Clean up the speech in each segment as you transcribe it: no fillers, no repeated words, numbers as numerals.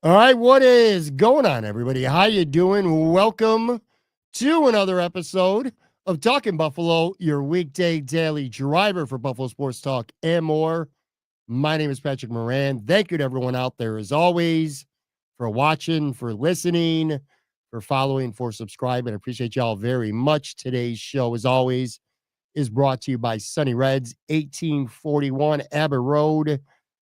All right, what is going on, everybody? How you doing? Welcome to another episode of Talking Buffalo, your weekday daily driver for Buffalo Sports Talk and more. My name is Patrick Moran. Thank you to everyone out there, as always, for watching, for listening, for following, for subscribing. I appreciate y'all very much. Today's show, as always, is brought to you by Sunny Reds, 1841 Abbott Road,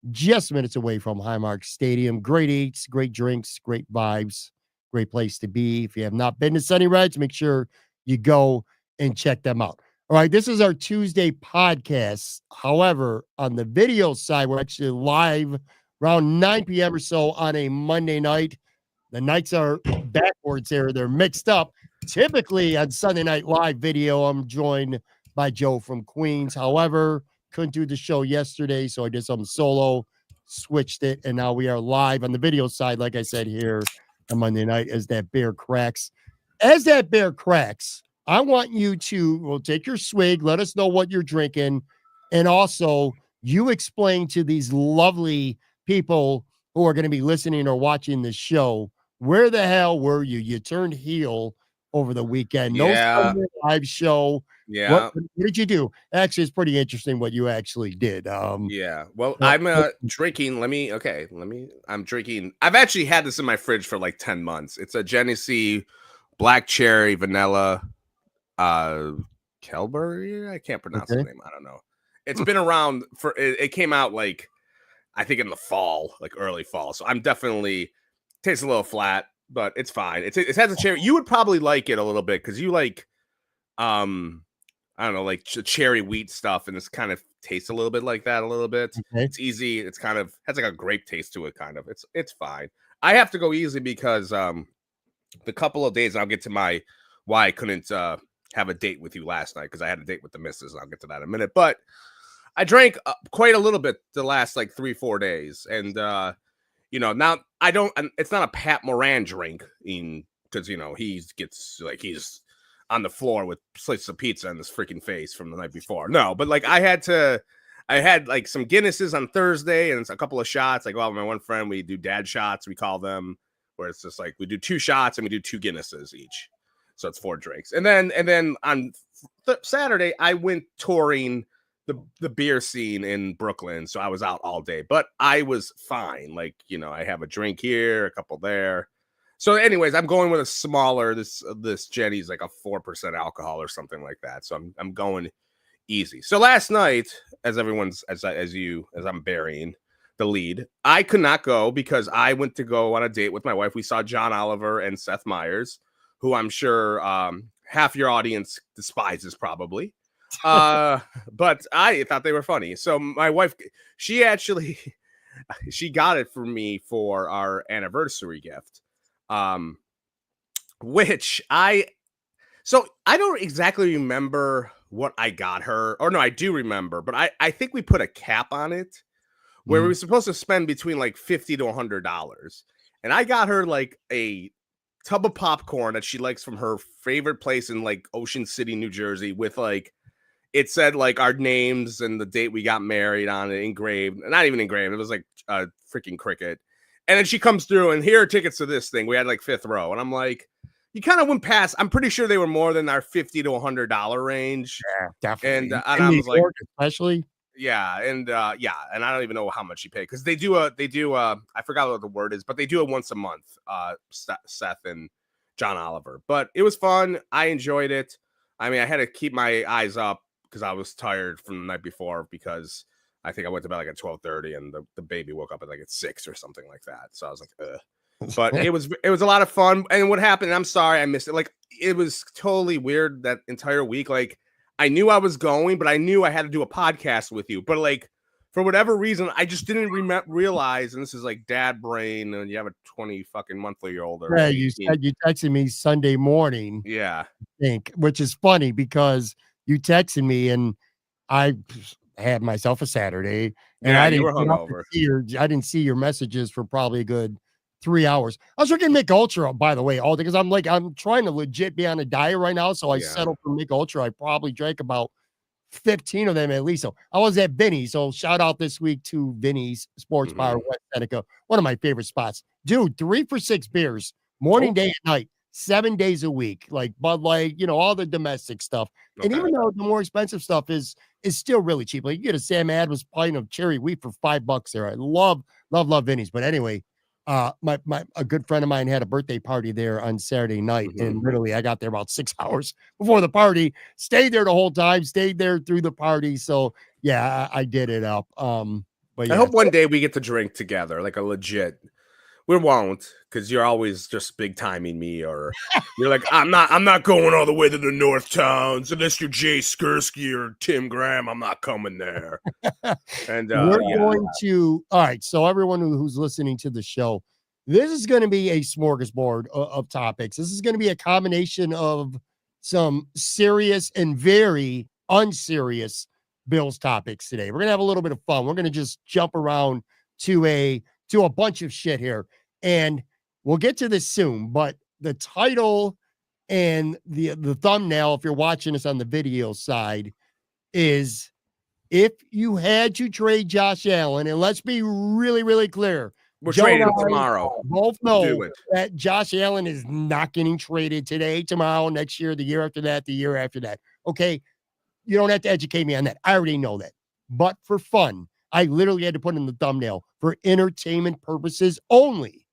just minutes away from Highmark Stadium. Great eats, great drinks, great vibes, great place to be. If you have not been to Sunny Reds, make sure you go and check them out. All right, this is our Tuesday podcast. However, on the video side, we're actually live around 9 p.m. or so on a Monday night. The nights are backwards here. They're mixed up. Typically on Sunday Night Live video, I'm joined by Joe from Queens. However, couldn't do the show yesterday, so I did some solo, switched it, and now we are live on the video side, like I said, here on Monday night as that beer cracks. As that beer cracks, I want you to take your swig, let us know what you're drinking, and also you explain to these lovely people who are going to be listening or watching the show, where the hell were you? You turned heel over the weekend. No Sunday live show. Yeah. What did you do? Actually, it's pretty interesting what you actually did. Yeah. Well, I'm drinking. I'm drinking. I've actually had this in my fridge for like 10 months. It's a Genesee black cherry vanilla Kelberry. I can't pronounce the name. I don't know. It's been around for it came out like I think in the fall, like early fall. So I'm definitely tastes a little flat, but it's fine. It has a cherry. You would probably like it a little bit because you like I don't know, like cherry wheat stuff, and this kind of tastes a little bit like that a little bit. Okay. It's easy. It's kind of has like a grape taste to it, kind of. It's fine. I have to go easy because the couple of days I'll get to why I couldn't have a date with you last night because I had a date with the missus. I'll get to that in a minute. But I drank quite a little bit the last like 3-4 days, and now I don't. It's not a Pat Moran drink because he's on the floor with slices of pizza in his freaking face from the night before. No, but like I had like some Guinnesses on Thursday and a couple of shots. I go out with my one friend. We do dad shots, we call them, where it's just like we do 2 shots and we do 2 Guinnesses each. So it's 4 drinks. And then on Saturday, I went touring the beer scene in Brooklyn. So I was out all day, but I was fine. Like, I have a drink here, a couple there. So anyways, I'm going with a smaller, this Jenny's like a 4% alcohol or something like that. So I'm going easy. So last night, as I'm burying the lead, I could not go because I went to go on a date with my wife. We saw John Oliver and Seth Meyers, who I'm sure half your audience despises probably. But I thought they were funny. So my wife, she got it for me for our anniversary gift. Which I don't exactly remember what I got her, or no, I do remember, but I think we put a cap on it where we were supposed to spend between like $50 to $100, and I got her like a tub of popcorn that she likes from her favorite place in like Ocean City, New Jersey, with like it said like our names and the date we got married on it engraved, not even engraved, it was like a freaking cricket. And then she comes through and here are tickets to this thing. We had like 5th row. And I'm like, you kind of went past. I'm pretty sure they were more than our $50 to $100 range. Yeah, definitely. And I was like, especially. Yeah. And I don't even know how much she paid because they do I forgot what the word is, but they do it once a month, Seth and John Oliver. But it was fun. I enjoyed it. I mean, I had to keep my eyes up because I was tired from the night before because I think I went to bed like at 12:30 and the baby woke up at like at 6 or something like that. So I was like, ugh. But it was a lot of fun. And what happened, I'm sorry I missed it. Like, it was totally weird that entire week. Like, I knew I was going, but I knew I had to do a podcast with you. But like, for whatever reason, I just didn't realize, and this is like dad brain, and you have a 20 fucking monthly old. Yeah, you said you texted me Sunday morning. Yeah. I think, which is funny because you texted me and I had myself a Saturday, and I didn't see your messages for probably a good 3 hours. I was drinking Mick Ultra, by the way, all day because I'm trying to legit be on a diet right now. So I settled for Mick Ultra. I probably drank about 15 of them at least. So I was at Vinny's. So shout out this week to Vinny's Sports Bar, West Seneca, one of my favorite spots. Dude, 3 for $6 beers, morning, day, and night, 7 days a week, like Bud Light, all the domestic stuff. And even though the more expensive stuff is still really cheap, like you get a Sam Adams pint of cherry wheat for $5 there. I love Vinny's. But anyway, a good friend of mine had a birthday party there on Saturday night, and literally I got there about 6 hours before the party, stayed there the whole time, stayed there through the party. So yeah, I did it up. But yeah, I hope one day we get to drink together, like a legit. We won't, because you're always just big timing me, or you're like, I'm not going all the way to the North Towns unless you're Jay Skursky or Tim Graham. I'm not coming there. And we're going to. All right, so everyone who's listening to the show, this is going to be a smorgasbord of topics. This is going to be a combination of some serious and very unserious Bills topics today. We're going to have a little bit of fun. We're going to just jump around to a bunch of shit here, and we'll get to this soon. But the title and the thumbnail, if you're watching us on the video side, is if you had to trade Josh Allen, and let's be really, really clear. We're trading tomorrow. Both know that Josh Allen is not getting traded today, tomorrow, next year, the year after that, the year after that. Okay. You don't have to educate me on that. I already know that. But for fun, I literally had to put in the thumbnail for entertainment purposes only.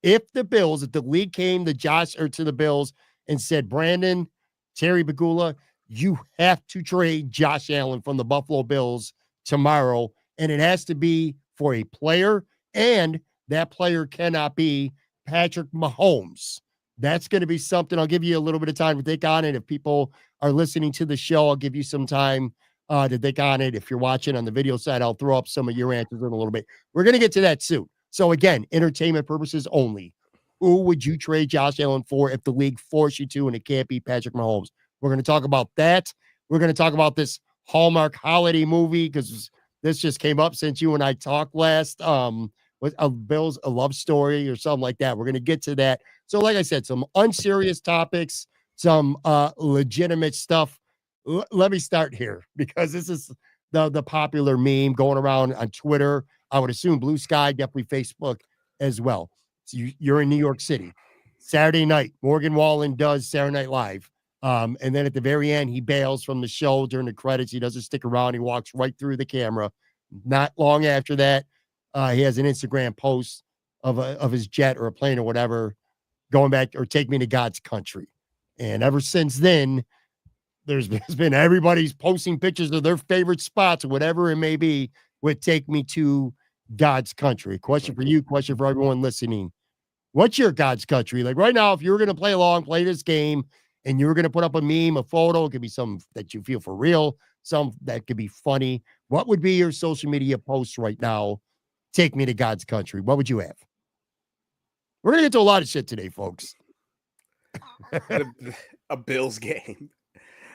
If the league came to the Bills and said, Brandon, Terry Bagula, you have to trade Josh Allen from the Buffalo Bills tomorrow, and it has to be for a player, and that player cannot be Patrick Mahomes. That's going to be something. I'll give you a little bit of time to think on it. If people are listening to the show, I'll give you some time to think on it. If you're watching on the video side, I'll throw up some of your answers in a little bit. We're going to get to that soon. So again, entertainment purposes only. Who would you trade Josh Allen for if the league forced you to, and it can't be Patrick Mahomes? We're going to talk about that. We're going to talk about this Hallmark holiday movie, because this just came up since you and I talked last. With a Bills, a love story or something like that. We're going to get to that. So like I said, some unserious topics, some legitimate stuff. Let me start here, because this is the popular meme going around on Twitter. I would assume Blue Sky, definitely Facebook as well. So you're in New York City. Saturday night, Morgan Wallen does Saturday Night Live. And then at the very end, he bails from the show during the credits. He doesn't stick around. He walks right through the camera. Not long after that, he has an Instagram post of his jet or a plane or whatever going back, or take me to God's country. And ever since then, there's been everybody's posting pictures of their favorite spots, whatever it may be, would take me to God's country. Question for you, question for everyone listening. What's your God's country? Like right now, if you were going to play along, play this game, and you were going to put up a meme, a photo, it could be some that you feel for real, some that could be funny. What would be your social media post right now? Take me to God's country. What would you have? We're going to get to a lot of shit today, folks. a Bills game.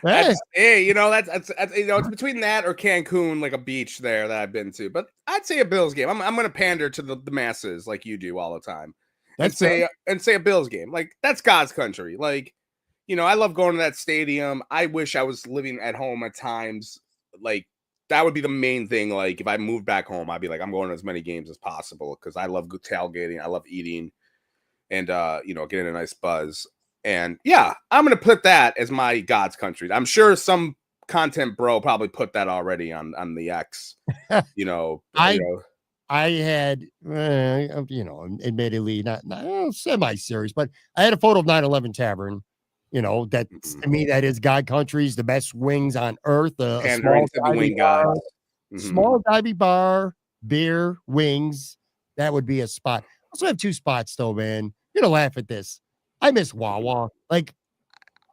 Hey. That's it's between that or Cancun, like a beach there that I've been to. But I'd say a Bills game. I'm going to pander to the masses like you do all the time. And say a Bills game. Like, that's God's country. Like, I love going to that stadium. I wish I was living at home at times. Like, that would be the main thing. Like, if I moved back home, I'd be like, I'm going to as many games as possible, because I love tailgating. I love eating and, getting a nice buzz. And yeah, I'm going to put that as my God's country. I'm sure some content bro probably put that already on the X, I had, admittedly not semi-serious, but I had a photo of 9/11 Tavern. That's to me, that is God country's, the best wings on earth. A small divey bar, beer, wings. That would be a spot. I also have 2 spots though, man. You're gonna laugh at this. I miss Wawa. Like,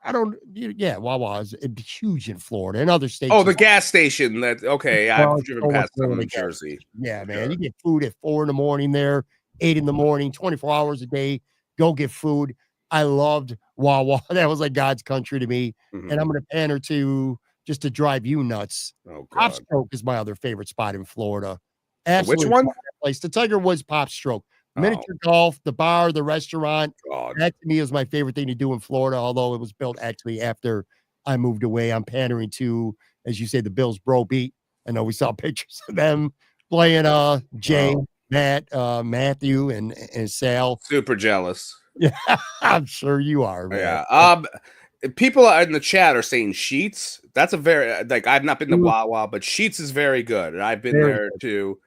Wawa is huge in Florida and other states. Oh, the gas station. I've driven past them in New Jersey. Yeah, man. Sure. You get food at 4 a.m. there, 8 a.m, 24 hours a day. Go get food. I loved Wawa. That was like God's country to me. And I'm going to pander to, just to drive you nuts. Pop Stroke is my other favorite spot in Florida. Absolutely. Which one? Place. The Tiger Woods Pop Stroke. Miniature golf, the bar, the restaurant. That to me is my favorite thing to do in Florida, although it was built actually after I moved away. I'm pandering to, as you say, the Bills bro beat. I know we saw pictures of them playing Jay, Matt, Matthew, and Sal. Super jealous. Yeah, I'm sure you are, man. Yeah. People in the chat are saying Sheets. That's a very like I've not been to Wawa, but Sheets is very good, and I've been Very there good. too.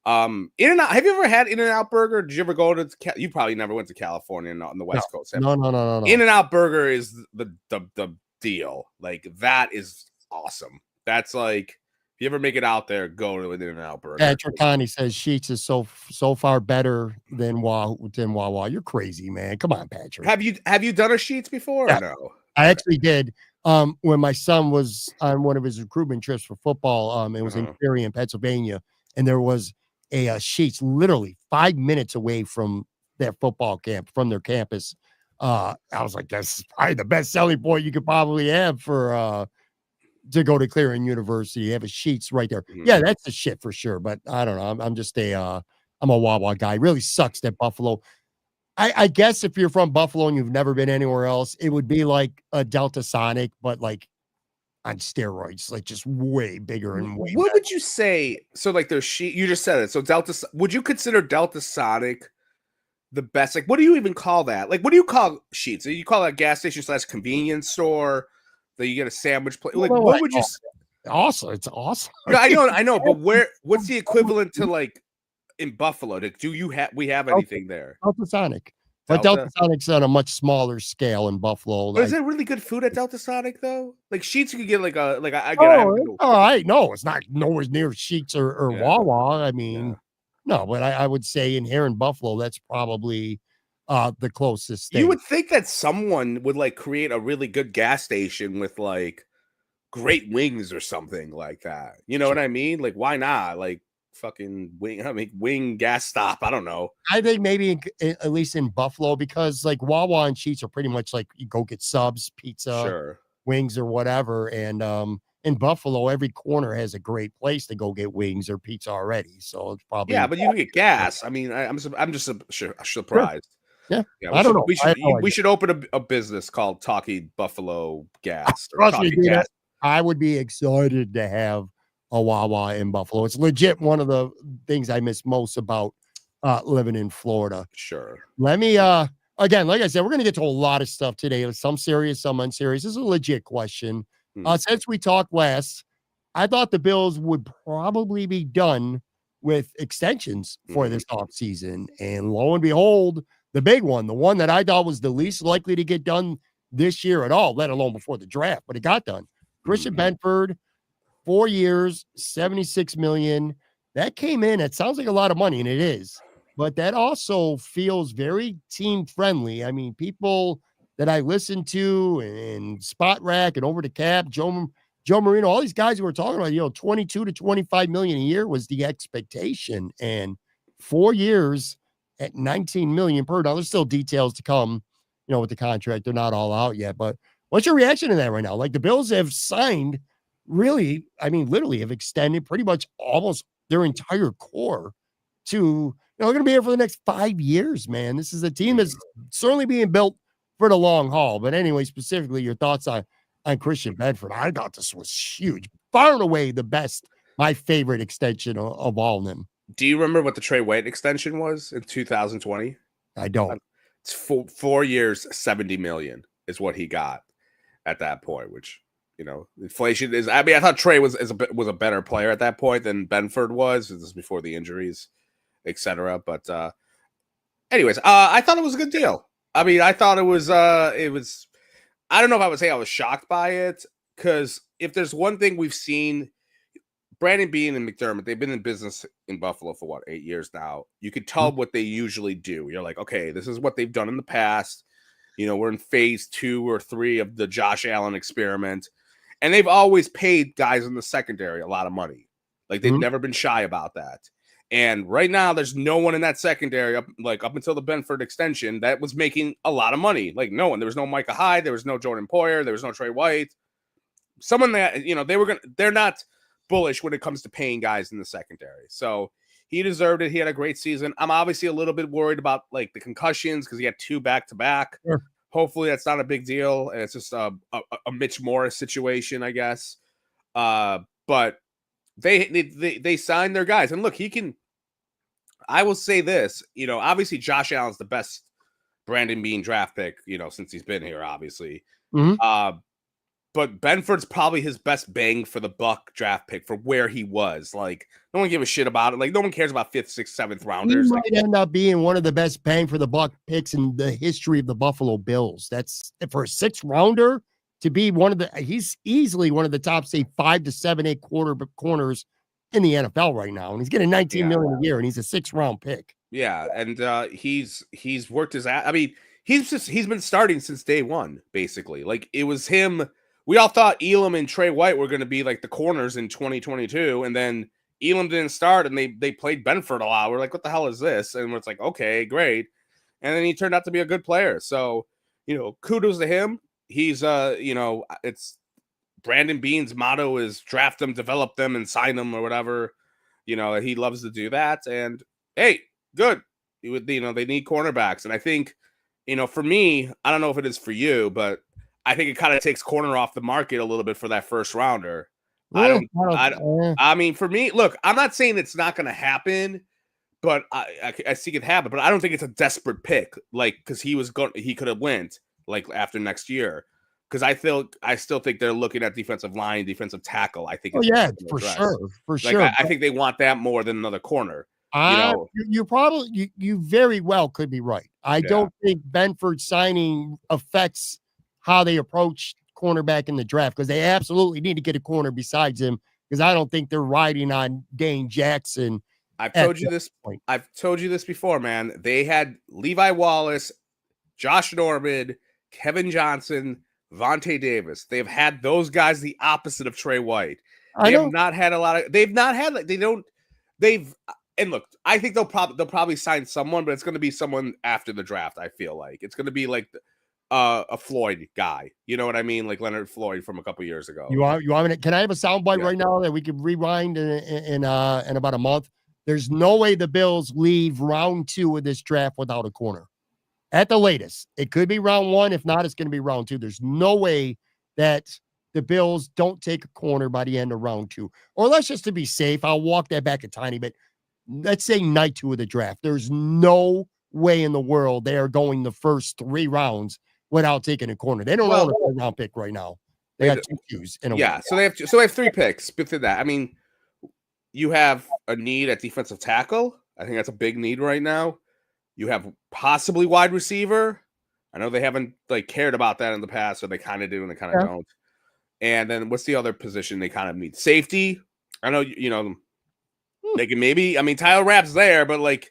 In-N-Out. Have you ever had In-N-Out Burger? Did you ever go to? You probably never went to California, not on the West Coast. No. In-N-Out Burger is the deal. Like that is awesome. That's like if you ever make it out there, go to an In-N-Out Burger. Patrick Connie says Sheets is so far better than Wawa. You're crazy, man. Come on, Patrick. Have you done a Sheets before? Yeah, Or no? I actually did. When my son was on one of his recruitment trips for football, it was in Cary in Pennsylvania, and there was a Sheets literally 5 minutes away from their football camp, from their campus. I was like, that's probably the best selling point you could probably have for to go to Clarion University. You have a Sheets right there. Yeah, that's the shit for sure. But I don't know. I'm just I'm a Wawa guy. It really sucks that Buffalo. I guess if you're from Buffalo and you've never been anywhere else, it would be like a Delta Sonic, but like on steroids, like just way bigger and way What better. would you say? So like there's you just said it. So would you consider Delta Sonic the best? Like, what do you even call that? Like, what do you call Sheets? Do you call it a gas station / convenience store that you get a sandwich place? Like, what would you? Awesome. It's awesome. I know, but what's the equivalent to like in Buffalo? We have anything there? Delta Sonic. But Delta Sonic's on a much smaller scale in Buffalo. But is there really good food at Delta Sonic though? Like Sheets, you could get all right. No, it's not nowhere near Sheets or Wawa. I mean, no, but I would say in here in Buffalo, that's probably the closest thing. You would think that someone would like create a really good gas station with like great wings or something like that. You know what I mean? Like, why not? Like fucking wing gas stop. I don't know. I think maybe at least in Buffalo, because like Wawa and Sheets are pretty much like you go get subs, pizza, wings or whatever. And in Buffalo, every corner has a great place to go get wings or pizza already. So it's probably but you can get gas. I mean, I'm just surprised. Yeah, I don't know. We should open a business called Talking Buffalo Gas. Or Trust me, dude, gas. I would be excited to have a Wawa in Buffalo. It's legit one of the things I miss most about living in Florida. Sure. Let me again, like I said, we're gonna get to a lot of stuff today. Some serious, some unserious. This is a legit question. Since we talked last, I thought the Bills would probably be done with extensions for this offseason. And lo and behold, the big one, the one that I thought was the least likely to get done this year at all, let alone before the draft, but it got done. Christian Benford, 4 years, $76 million. That came in. It sounds like a lot of money, and it is. But that also feels very team friendly. I mean, people that I listen to and Spot Rack and Over the Cap, Joe Marino, all these guys who were talking about, 22 to 25 million a year was the expectation. And 4 years at 19 million per. Now, there's still details to come, with the contract. They're not all out yet. But what's your reaction to that right now? Like the Bills have signed really, I mean, literally have extended pretty much almost their entire core to, they're going to be here for the next 5 years, man. This is a team that's certainly being built for the long haul. But anyway, specifically your thoughts on Christian Benford. I thought this was huge. Far and away the best, my favorite extension of all of them. Do you remember what the Trey White extension was in 2020? I don't. It's 4 years, 70 million is what he got at that point, which, inflation is. I mean, I thought Trey was a better player at that point than Benford was. This is before the injuries, etc. But anyways, I thought it was a good deal. I mean, I thought it was. I don't know if I would say I was shocked by it, because if there's one thing we've seen, Brandon Beane and McDermott, they've been in business in Buffalo for 8 years now. You could tell what they usually do. You're like, okay, this is what they've done in the past. We're in phase 2 or 3 of the Josh Allen experiment. And they've always paid guys in the secondary a lot of money. Like, they've never been shy about that. And right now, there's no one in that secondary up until the Benford extension that was making a lot of money. Like, no one. There was no Micah Hyde. There was no Jordan Poyer. There was no Trey White. Someone that, they're not bullish when it comes to paying guys in the secondary. So he deserved it. He had a great season. I'm obviously a little bit worried about like the concussions because he had 2 back-to-back. Sure. Hopefully that's not a big deal, and it's just a Mitch Morris situation, I guess. But they signed their guys, and look, he can. I will say this, obviously Josh Allen's the best Brandon Bean draft pick, since he's been here, obviously. Mm-hmm. But Benford's probably his best bang for the buck draft pick for where he was. Like, no one gives a shit about it. Like, no one cares about 5th, 6th, 7th rounders. He might end up being one of the best bang for the buck picks in the history of the Buffalo Bills. That's for a 6th rounder to be he's easily one of the top, say, 5 to 7, 8 corners in the NFL right now. And he's getting $19 million a year, and he's a 6th round pick. Yeah. And he's worked his ass. I mean, he's been starting since day one, basically. Like, it was him. We all thought Elam and Trey White were going to be like the corners in 2022. And then Elam didn't start, and they played Benford a lot. We're like, what the hell is this? And it's like, okay, great. And then he turned out to be a good player. So, kudos to him. He's, it's Brandon Bean's motto is draft them, develop them, and sign them or whatever. He loves to do that. And hey, good. They need cornerbacks. And I think, for me, I don't know if it is for you, but I think it kind of takes corner off the market a little bit for that first rounder. I mean, for me, look, I'm not saying it's not going to happen, but I see it happen. But I don't think it's a desperate pick, like, because he could have went like after next year. Because I still think they're looking at defensive line, defensive tackle. I think, for sure. I think they want that more than another corner. You very well could be right. I don't think Benford signing affects how they approach cornerback in the draft, because they absolutely need to get a corner besides him, because I don't think they're riding on Dane Jackson. I've told you this before, man. They had Levi Wallace, Josh Norman, Kevin Johnson, Vontae Davis. They've had those guys the opposite of Trey White. And look, I think they'll probably sign someone, but it's going to be someone after the draft. I feel like it's going to be like a Floyd guy. You know what I mean? Like Leonard Floyd from a couple years ago. You want me to, can I have a soundbite right now that we can rewind in about a month? There's no way the Bills leave round 2 of this draft without a corner. At the latest, it could be round 1. If not, it's going to be round 2. There's no way that the Bills don't take a corner by the end of round 2. Or let's just to be safe, I'll walk that back a tiny bit. Let's say night 2 of the draft. There's no way in the world they are going the first 3 rounds without taking a corner. They don't own a 4th-round pick right now. They got 2 Qs in a way. So they have 3 picks. Within that, I mean, you have a need at defensive tackle. I think that's a big need right now. You have possibly wide receiver. I know they haven't cared about that in the past, so they kind of do and they kind of don't. And then what's the other position they kind of need? Safety. I know they can maybe. I mean, Tyler Rapp's there, but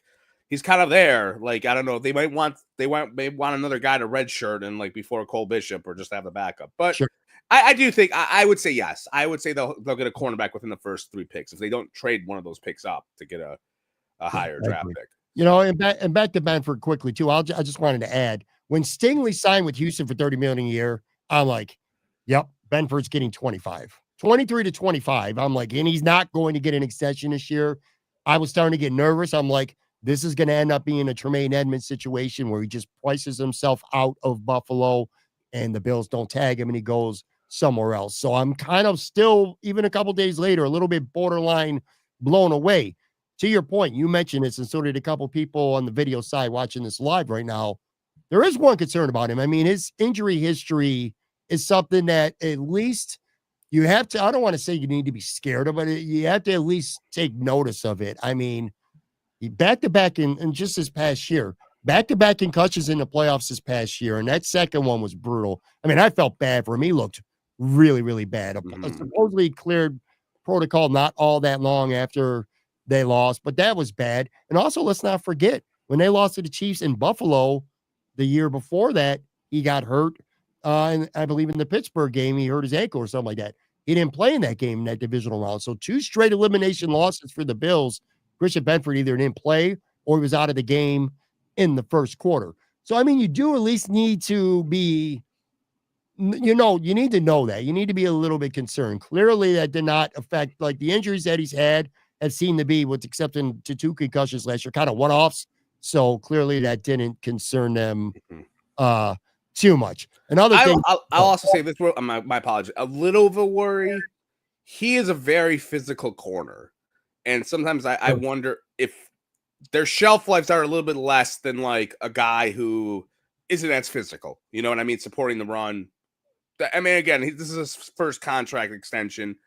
he's kind of there. I don't know. They might want another guy to redshirt and before Cole Bishop, or just have the backup. But sure. I do think I would say yes. I would say they'll get a cornerback within the first 3 picks if they don't trade one of those picks up to get a higher draft pick. And back to Benford quickly too. I just wanted to add, when Stingley signed with Houston for $30 million a year, I'm like, yep, Benford's getting 23 to 25. I'm like, and he's not going to get an extension this year. I was starting to get nervous. I'm like, this is going to end up being a Tremaine Edmonds situation where he just prices himself out of Buffalo and the Bills don't tag him and he goes somewhere else. So I'm kind of still, even a couple days later, a little bit borderline blown away. To your point, you mentioned this, and so did a couple people on the video side watching this live right now. There is one concern about him. I mean, his injury history is something that at least you have to, I don't want to say you need to be scared of it. You have to at least take notice of it. I mean, he back-to-back in just this past year, back-to-back concussions in the playoffs this past year, and that second one was brutal. I mean, I felt bad for him. He looked really, really bad. Supposedly cleared protocol not all that long after they lost, but that was bad. And also, let's not forget, when they lost to the Chiefs in Buffalo the year before that, he got hurt. And I believe in the Pittsburgh game, he hurt his ankle or something like that. He didn't play in that game in that divisional round. So 2 straight elimination losses for the Bills. Christian Benford either didn't play or he was out of the game in the first quarter. So, I mean, you do at least need to be, you need to know that. You need to be a little bit concerned. Clearly, that did not affect, the injuries that he's had have seemed to be, with exception to 2 concussions last year, kind of one-offs. So clearly that didn't concern them too much. Another thing. I'll also say this. My apology. A little of a worry. He is a very physical corner, and sometimes I wonder if their shelf lives are a little bit less than like a guy who isn't as physical. You know what I mean? Supporting the run. I mean, again, this is his first contract extension.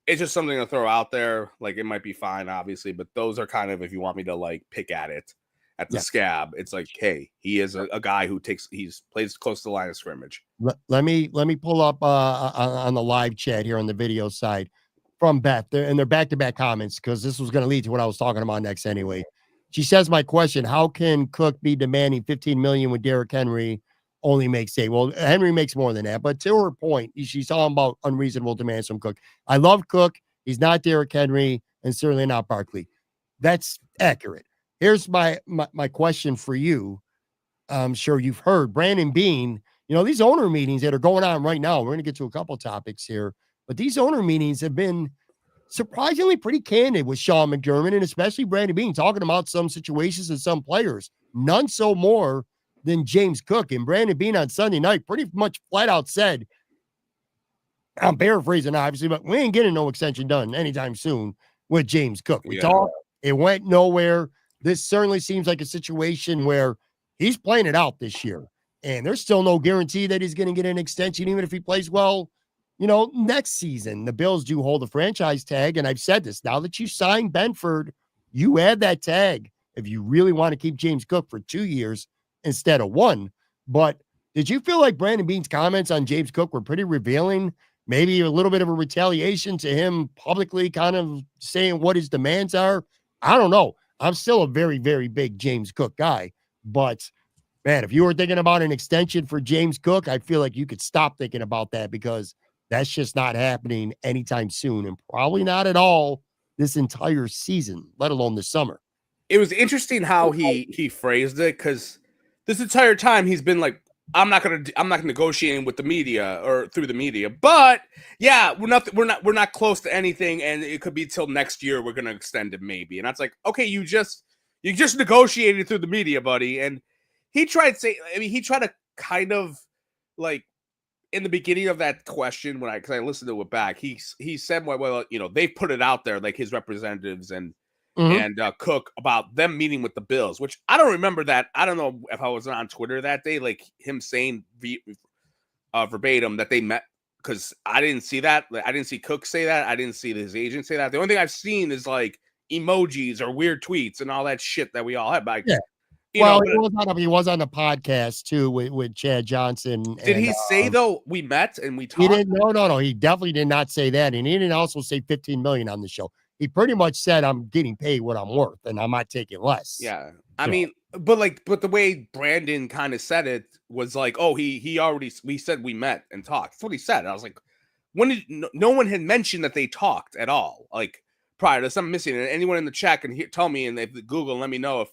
It's just something to throw out there. Like, it might be fine, obviously, but those are kind of, if you want me to like pick at it at the scab, it's like, hey, he is a guy who plays close to the line of scrimmage. Let me pull up on the live chat here on the video side from Beth, and they're back-to-back comments because this was going to lead to what I was talking about next anyway. She says, my question, how can Cook be demanding $15 million when Derrick Henry only makes 8? Well, Henry makes more than that, but to her point, she's talking about unreasonable demands from Cook. I love Cook. He's not Derrick Henry and certainly not Barkley. That's accurate. Here's my question for you. I'm sure you've heard Brandon Beane, these owner meetings that are going on right now, we're going to get to a couple topics here, but these owner meetings have been surprisingly pretty candid with Sean McDermott and especially Brandon Beane talking about some situations and some players, none so more than James Cook. And Brandon Beane on Sunday night pretty much flat out said, I'm paraphrasing obviously, but we ain't getting no extension done anytime soon with James Cook. We talked, it went nowhere. This certainly seems like a situation where he's playing it out this year, and there's still no guarantee that he's going to get an extension, even if he plays well, next season. The Bills do hold a franchise tag, and I've said this, now that you signed Benford, you add that tag if you really want to keep James Cook for 2 years instead of 1. But did you feel like Brandon Beane's comments on James Cook were pretty revealing? Maybe a little bit of a retaliation to him publicly kind of saying what his demands are? I don't know. I'm still a very, very big James Cook guy, but man, if you were thinking about an extension for James Cook, I feel like you could stop thinking about that because that's just not happening anytime soon, and probably not at all this entire season, let alone this summer. It was interesting how he phrased it, because this entire time he's been like, I'm not negotiating with the media or through the media, but yeah, we're not close to anything, and it could be till next year we're gonna extend it maybe. And that's like, okay, you just negotiated through the media, buddy. And he tried to kind of like in the beginning of that question because I listened to it back, he said, well, they put it out there, like his representatives and Cook, about them meeting with the Bills, which I don't remember that. I don't know if I was on Twitter that day, like him saying verbatim that they met, because I didn't see that. I didn't see Cook say that. I didn't see his agent say that. The only thing I've seen is like emojis or weird tweets and all that shit that we all have. Like, he was on the podcast too with Chad Johnson. Did he say though we met and we talked? He didn't. No. He definitely did not say that, and he didn't also say 15 million on the show. He pretty much said, I'm getting paid what I'm worth, and I'm not taking less. Yeah. I mean, but the way Brandon kind of said it was like, oh, we said we met and talked. That's what he said. I was like, no one had mentioned that they talked at all, like prior to something missing. And anyone in the chat can tell me, and they Google and let me know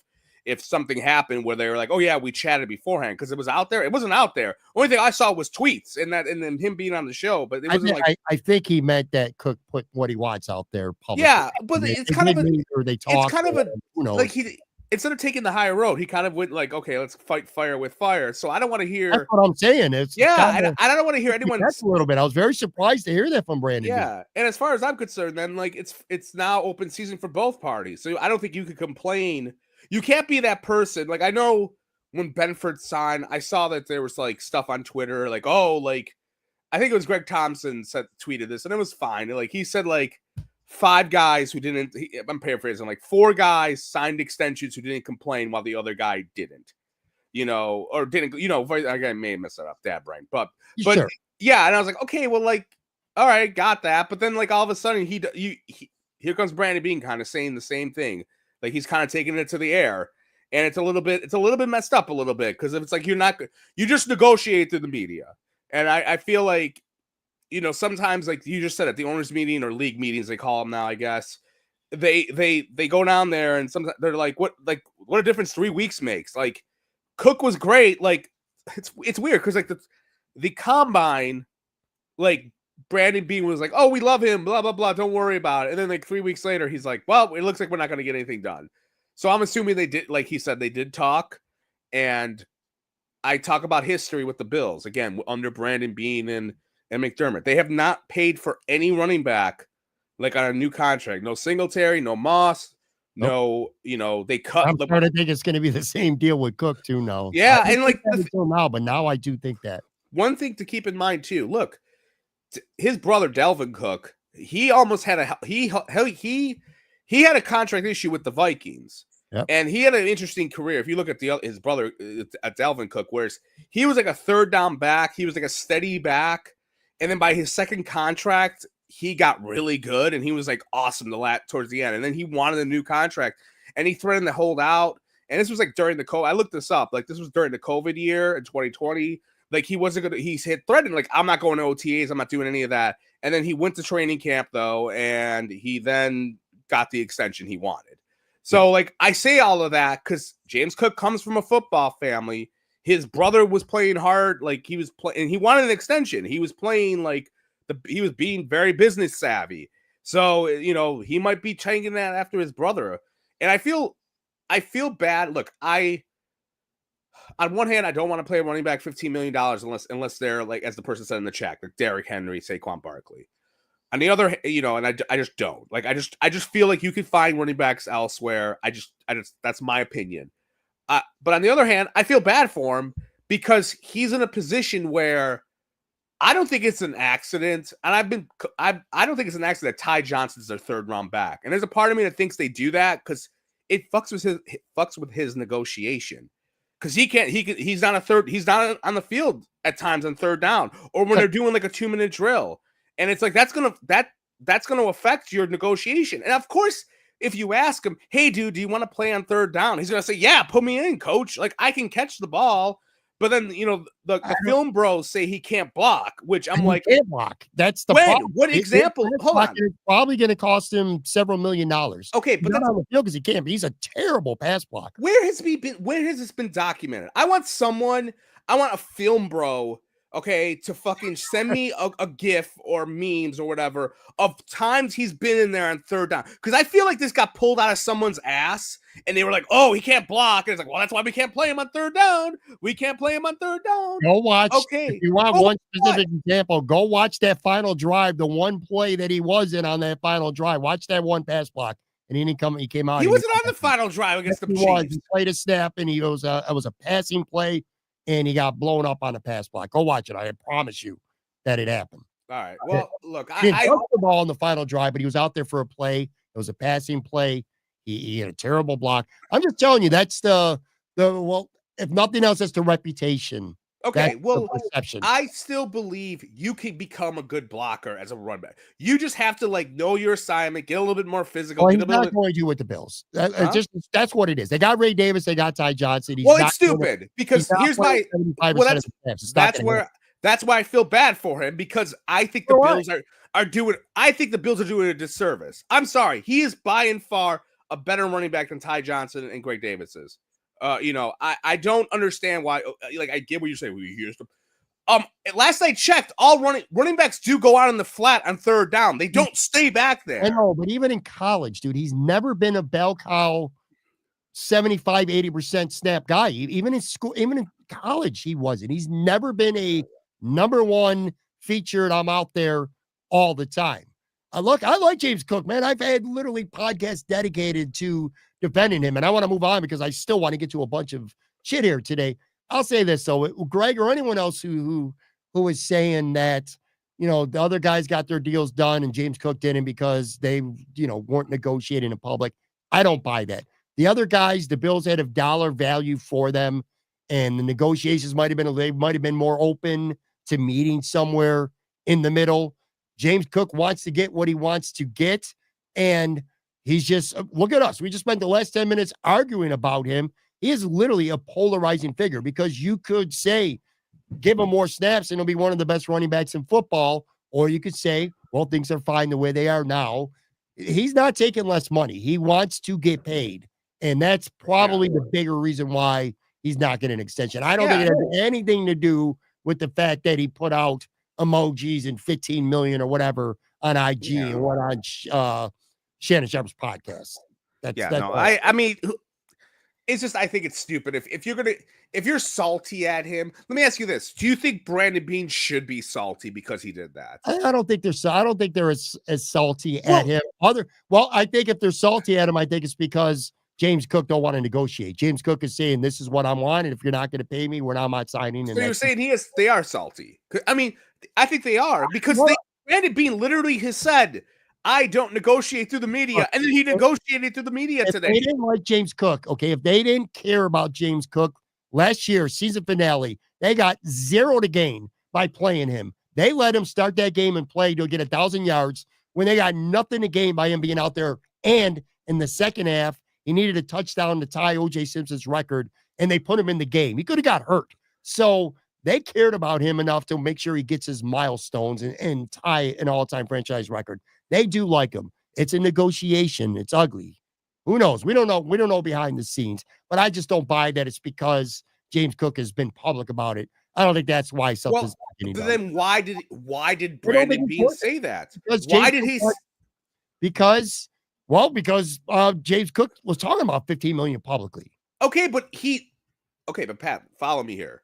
if something happened where they were like, oh yeah, we chatted beforehand, because it was out there. It wasn't out there. Only thing I saw was tweets and then him being on the show, but it wasn't I think he meant that Cook put what he wants out there publicly. Yeah, but it's kind of like he, instead of taking the higher road, he kind of went like, okay, let's fight fire with fire. So I don't want to hear. That's what I'm saying. I don't want to hear anyone. That's a little bit. I was very surprised to hear that from Brandon. Yeah, and as far as I'm concerned, then like it's now open season for both parties. So I don't think you could complain. You can't be that person. Like, I know when Benford signed, I saw that there was like stuff on Twitter, like, oh, like I think it was Greg Thompson tweeted this, and it was fine. Like, he said like 5 guys who didn't. I'm paraphrasing. Like 4 guys signed extensions who didn't complain while the other guy didn't. Or didn't. I may have messed that up, Dad Brain, but sure. Yeah. And I was like, okay, well, like, all right, got that. But then like all of a sudden here comes Brandon Beane kind of saying the same thing. Like, he's kind of taking it to the air, and it's a little bit messed up a little bit, because if it's like you just negotiate through the media, and I feel like, sometimes, like you just said, at the owners meeting or league meetings, they call them now, I guess, they go down there, and sometimes they're like, what a difference 3 weeks makes. Like, Cook was great. Like, it's weird because like the combine, like, Brandon Beane was like, oh, we love him, blah, blah, blah, don't worry about it. And then like 3 weeks later, he's like, well, it looks like we're not going to get anything done. So I'm assuming they did, like he said, they did talk. And I talk about history with the Bills again under Brandon Beane and McDermott. They have not paid for any running back like on a new contract. No Singletary, no Moss, no. They cut. I'm starting to think it's going to be the same deal with Cook too. Now, Yeah, and like until now, but now I do think that one thing to keep in mind too. Look, his brother Dalvin Cook, he almost had he had a contract issue with the Vikings. Yep. And he had an interesting career. If you look at his brother, at Dalvin Cook, whereas he was like a third down back, he was like a steady back, and then by his second contract, he got really good, and he was like awesome towards the end. And then he wanted a new contract, and he threatened to hold out. And this was like during the COVID. I looked this up. Like this was during the COVID year in 2020. Like he wasn't gonna. He threatened like I'm not going to OTAs. I'm not doing any of that. And then he went to training camp though, and he then got the extension he wanted. So, like, I say all of that because James Cook comes from a football family. His brother was playing hard. Like, he was playing, and he wanted an extension. He was playing, like, he was being very business savvy. So, he might be changing that after his brother. And I feel bad. Look, on one hand, I don't want to play a running back $15 million unless they're, like, as the person said in the chat, like Derrick Henry, Saquon Barkley. On the other, and I just don't like. I just feel like you could find running backs elsewhere. I just that's my opinion. But on the other hand, I feel bad for him because he's in a position where I don't think it's an accident, and I don't think it's an accident that Ty Johnson's their third round back. And there's a part of me that thinks they do that because it fucks with his negotiation. Because he's not on the field at times on third down or when they're doing like a 2-minute drill. And it's like that's gonna affect your negotiation. And of course, if you ask him, "Hey, dude, do you want to play on third down?" He's gonna say, "Yeah, put me in, coach. Like I can catch the ball." But then the film bros say he can't block, which I'm like, can't block. That's the problem. What example? Hold on, it's probably going to cost him several $1 million. Okay, but that's not on the field because he can't. But he's a terrible pass blocker. Where has this been documented? I want a film bro. Okay, to fucking send me a GIF or memes or whatever of times he's been in there on third down. Because I feel like this got pulled out of someone's ass and they were like, oh, he can't block. And it's like, well, that's why we can't play him on third down. We can't play him on third down. Go watch. Okay. If you want one specific example, go watch that final drive, the one play that he was in on that final drive. Watch that one pass block. And he came out. He wasn't on the final drive against the Chiefs. He played a snap and it was a passing play. And he got blown up on a pass block. Go watch it. I promise you that it happened. All right. Well, look, he didn't touch the ball in the final drive, but he was out there for a play. It was a passing play. He had a terrible block. I'm just telling you, that's well, if nothing else, that's the reputation. Okay, well, I still believe you can become a good blocker as a running back. You just have to know your assignment, get a little bit more physical. Well, he's not going to do with the Bills. That's what it is. They got Ray Davis, they got Ty Johnson. It's stupid because here's my. Well, that's why I feel bad for him because I think the Bills are doing. I think the Bills are doing a disservice. I'm sorry, he is by and far a better running back than Ty Johnson and Greg Davis is. I don't understand why. I get what you're saying. Here's the last I checked, all running backs do go out in the flat on third down. They don't stay back there. I know, but even in college, dude, he's never been a bell cow 75-80% snap guy. Even in school, even in college, he wasn't. He's never been a number one featured. I'm out there all the time. I like James Cook, man. I've had literally podcasts dedicated to defending him, and I want to move on because I still want to get to a bunch of shit here today. I'll say this though, Greg or anyone else who is saying that the other guys got their deals done and James Cook didn't because they weren't negotiating in public. I don't buy that. The other guys, the Bills had a dollar value for them, and the negotiations might have been more open to meeting somewhere in the middle. James Cook wants to get what he wants to get, and he's just look at us. We just spent the last 10 minutes arguing about him. He is literally a polarizing figure because you could say, give him more snaps and he'll be one of the best running backs in football. Or you could say, well, things are fine the way they are now. He's not taking less money. He wants to get paid. And that's probably the bigger reason why he's not getting an extension. I don't think it has anything to do with the fact that he put out emojis and 15 million or whatever on IG and what on Shannon Sharp's podcast. I mean, It's just, I think it's stupid. If you're salty at him, let me ask you this: do you think Brandon Beane should be salty because he did that? I don't think they're as salty at him. I think if they're salty at him, I think it's because James Cook don't want to negotiate. James Cook is saying, "This is what I want, and if you're not going to pay me, we're not signing." So you're saying they are salty? I mean, I think they are because Brandon Beane literally has said, "I don't negotiate through the media," and then he negotiated through the media today. They didn't like James Cook, okay? If they didn't care about James Cook last year, season finale, they got 0 to gain by playing him. They let him start that game and play to get 1,000 yards when they got nothing to gain by him being out there. And in the second half, he needed a touchdown to tie O.J. Simpson's record, and they put him in the game. He could have got hurt. So they cared about him enough to make sure he gets his milestones and tie an all-time franchise record. They do like him. It's a negotiation. It's ugly. Who knows? We don't know. We don't know behind the scenes, but I just don't buy that it's because James Cook has been public about it. I don't think that's why something's happening. Then why did Brandon Beane say that? Because James Cook was talking about $15 million publicly. Okay, but Pat, follow me here.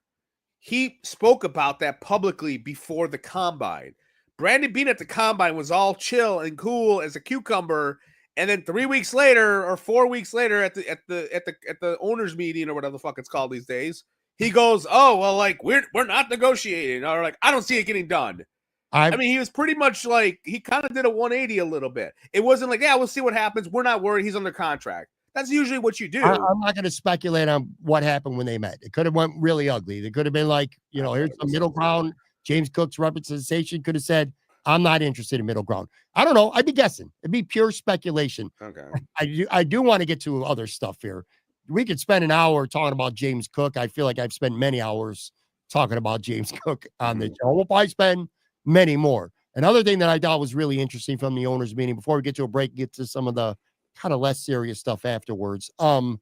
He spoke about that publicly before the combine. Brandon Beane at the combine was all chill and cool as a cucumber, and then 3 weeks later or 4 weeks later at the owners meeting or whatever the fuck it's called these days, he goes, "Oh well, like we're not negotiating," or like, "I don't see it getting done." I mean, he was pretty much like he kind of did a 180 a little bit. It wasn't like, "Yeah, we'll see what happens. We're not worried. He's under contract." That's usually what you do. I'm not going to speculate on what happened when they met. It could have went really ugly. They could have been like, here's some middle ground. James Cook's representation could have said, "I'm not interested in middle ground." I don't know. I'd be guessing. It'd be pure speculation. Okay. I do want to get to other stuff here. We could spend an hour talking about James Cook. I feel like I've spent many hours talking about James Cook on the show. We'll probably spend many more. Another thing that I thought was really interesting from the owners meeting, before we get to a break, get to some of the kind of less serious stuff afterwards. Sean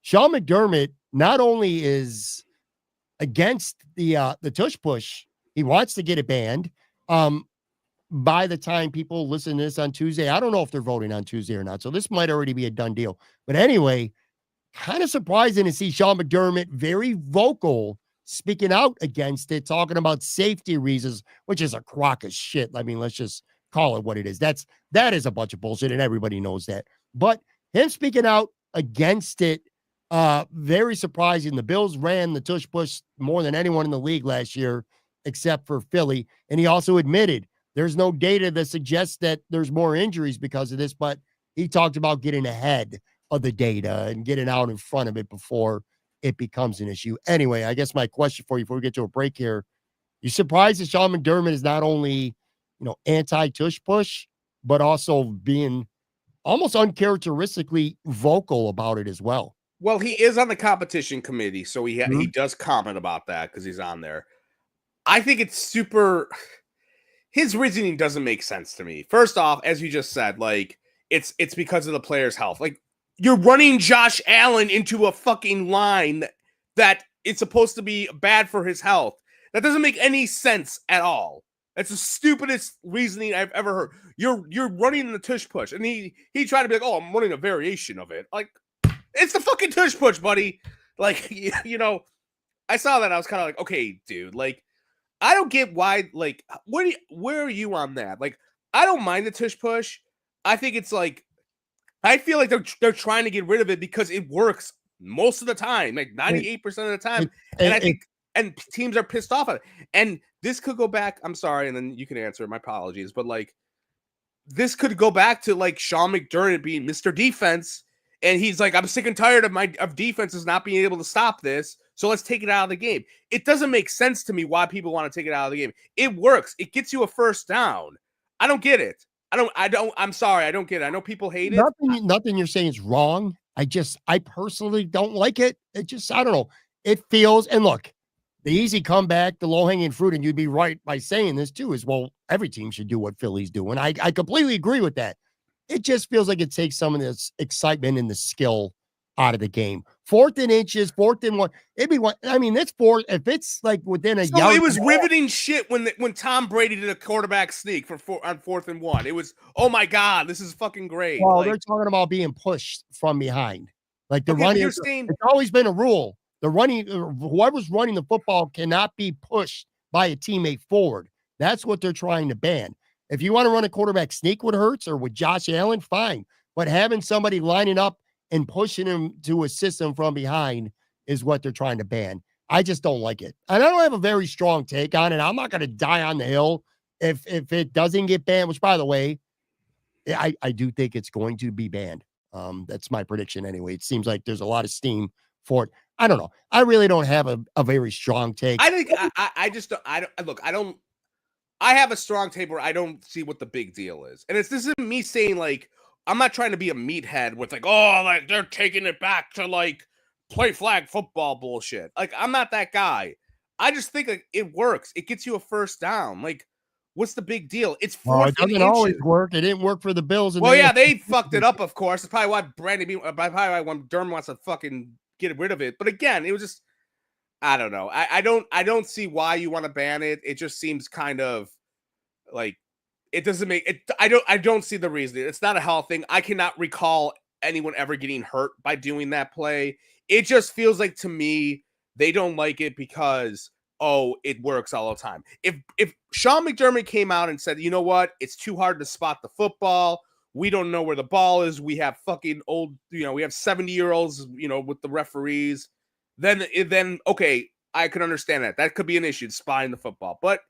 McDermott not only is against the tush push, he wants to get it banned. By the time people listen to this on Tuesday, I don't know if they're voting on Tuesday or not. So this might already be a done deal. But anyway, kind of surprising to see Sean McDermott very vocal, speaking out against it, talking about safety reasons, which is a crock of shit. I mean, let's just call it what it is. That is a bunch of bullshit, and everybody knows that. But him speaking out against it, very surprising. The Bills ran the tush push more than anyone in the league last year, except for Philly. And he also admitted there's no data that suggests that there's more injuries because of this, but he talked about getting ahead of the data and getting out in front of it before it becomes an issue. Anyway, I guess my question for you before we get to a break here, you surprised that Sean McDermott is not only, anti-tush push, but also being almost uncharacteristically vocal about it as well? Well, he is on the competition committee, so he does comment about that because he's on there. I think it's super. His reasoning doesn't make sense to me. First off, as you just said, like it's because of the player's health. Like you're running Josh Allen into a fucking line that it's supposed to be bad for his health. That doesn't make any sense at all. That's the stupidest reasoning I've ever heard. You're running the tush push, and he tried to be like, "Oh, I'm running a variation of it." Like it's the fucking tush push, buddy. Like I saw that. I was kind of like, okay, dude, like. I don't get why, like, where are you on that? Like, I don't mind the tush push. I think it's like, I feel like they're trying to get rid of it because it works most of the time, like 98% of the time. And I think, and teams are pissed off at it. And this could go back, I'm sorry, and then you can answer, my apologies, but like, this could go back to like Sean McDermott being Mr. Defense. And he's like, I'm sick and tired of defenses not being able to stop this. So let's take it out of the game. It doesn't make sense to me why people want to take it out of the game. It works. It gets you a first down. I don't get it. I'm sorry. I don't get it. I know people hate it. Nothing you're saying is wrong. I personally don't like it. I don't know. It feels, and look, the easy comeback, the low hanging fruit, and you'd be right by saying this too, is, well, every team should do what Philly's doing. I completely agree with that. It just feels like it takes some of this excitement and the skill out of the game. 4th and inches, 4th and 1. It'd be one. I mean, it's 4. If it's like within a yard, it was riveting shit when Tom Brady did a quarterback sneak on 4th and 1. It was, oh my God, this is fucking great. Well, they're talking about being pushed from behind. Like the Okay, but running, you're saying it's always been a rule. The running, whoever's running the football cannot be pushed by a teammate forward. That's what they're trying to ban. If you want to run a quarterback sneak with Hurts or with Josh Allen, fine. But having somebody lining up and pushing him to assist him from behind is what they're trying to ban. I just don't like it. And I don't have a very strong take on it. I'm not going to die on the hill if it doesn't get banned, which, by the way, I do think it's going to be banned. That's my prediction anyway. It seems like there's a lot of steam for it. I don't know. I really don't have a very strong take. I think I just don't. I don't look. I don't. I have a strong take where I don't see what the big deal is, and this isn't me saying like I'm not trying to be a meathead with like, oh, like they're taking it back to like play flag football bullshit. Like I'm not that guy. I just think like it works. It gets you a first down. Like, what's the big deal? It's Well, fourth it and doesn't always inches. work. It didn't work for the Bills. Well, yeah, they fucked it up. Of course, it's probably why probably why when Durham wants to fucking get rid of it. But again, it was just I don't know. I don't see why you want to ban it. It just seems kind of like it doesn't make it. I don't see the reason. It's not a health thing. I cannot recall anyone ever getting hurt by doing that play. It just feels like to me they don't like it because it works all the time. If Sean McDermott came out and said, you know what, it's too hard to spot the football. We don't know where the ball is. We have fucking old, we have 70-year-olds, with the referees. Then okay, I could understand that. That could be an issue, spotting the football, but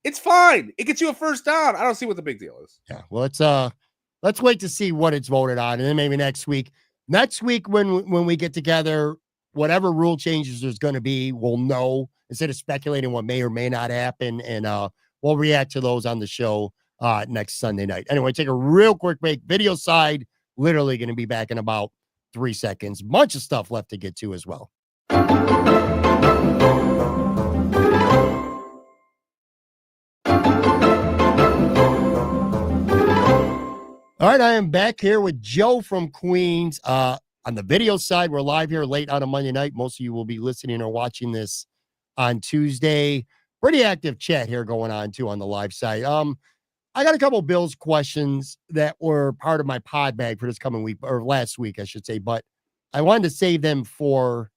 it's fine. It gets you a first down. I don't see what the big deal is. Yeah. Well, let's wait to see what it's voted on, and then maybe next week. Next week, when we get together, whatever rule changes there's going to be, we'll know instead of speculating what may or may not happen, and we'll react to those on the show next Sunday night. Anyway, take a real quick break. Video side, literally going to be back in about 3 seconds. Bunch of stuff left to get to as well. All right, I am back here with Joe from Queens. On the video side, we're live here late on a Monday night. Most of you will be listening or watching this on Tuesday. Pretty active chat here going on too on the live side. I got a couple Bills questions that were part of my pod bag for this coming week, or last week, I should say, but I wanted to save them for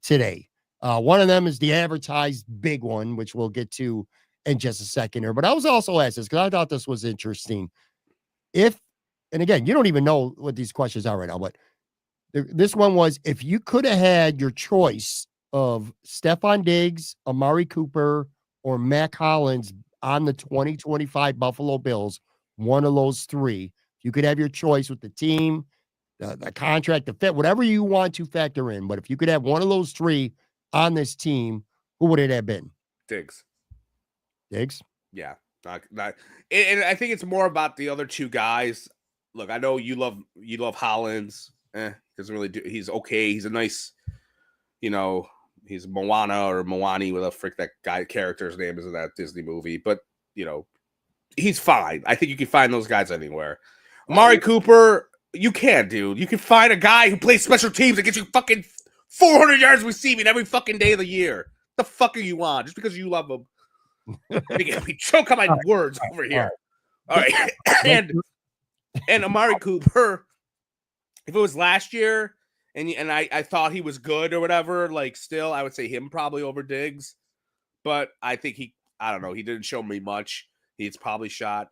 today. One of them is the advertised big one, which we'll get to in just a second here. But I was also asked this because I thought this was interesting. And again, you don't even know what these questions are right now, but this one was, if you could have had your choice of Stephon Diggs, Amari Cooper, or Mac Hollins on the 2025 Buffalo Bills, one of those three, you could have your choice with the team, the contract, the fit, whatever you want to factor in. But if you could have one of those three on this team, who would it have been? Diggs. Yeah. And I think it's more about the other two guys. Look, I know you love Hollins. Doesn't really do. He's okay. He's a nice, he's Moana or Moani, with a frick that guy character's name is in that Disney movie. But he's fine. I think you can find those guys anywhere. Amari Cooper, you can, dude. You can find a guy who plays special teams and gets you fucking 400 yards receiving every fucking day of the year. The fuck are you on? Just because you love him. We choke on my words over here. All right. And Amari Cooper, if it was last year and I thought he was good or whatever, like still I would say him probably over Diggs. But I think I don't know, he didn't show me much. He's probably shot.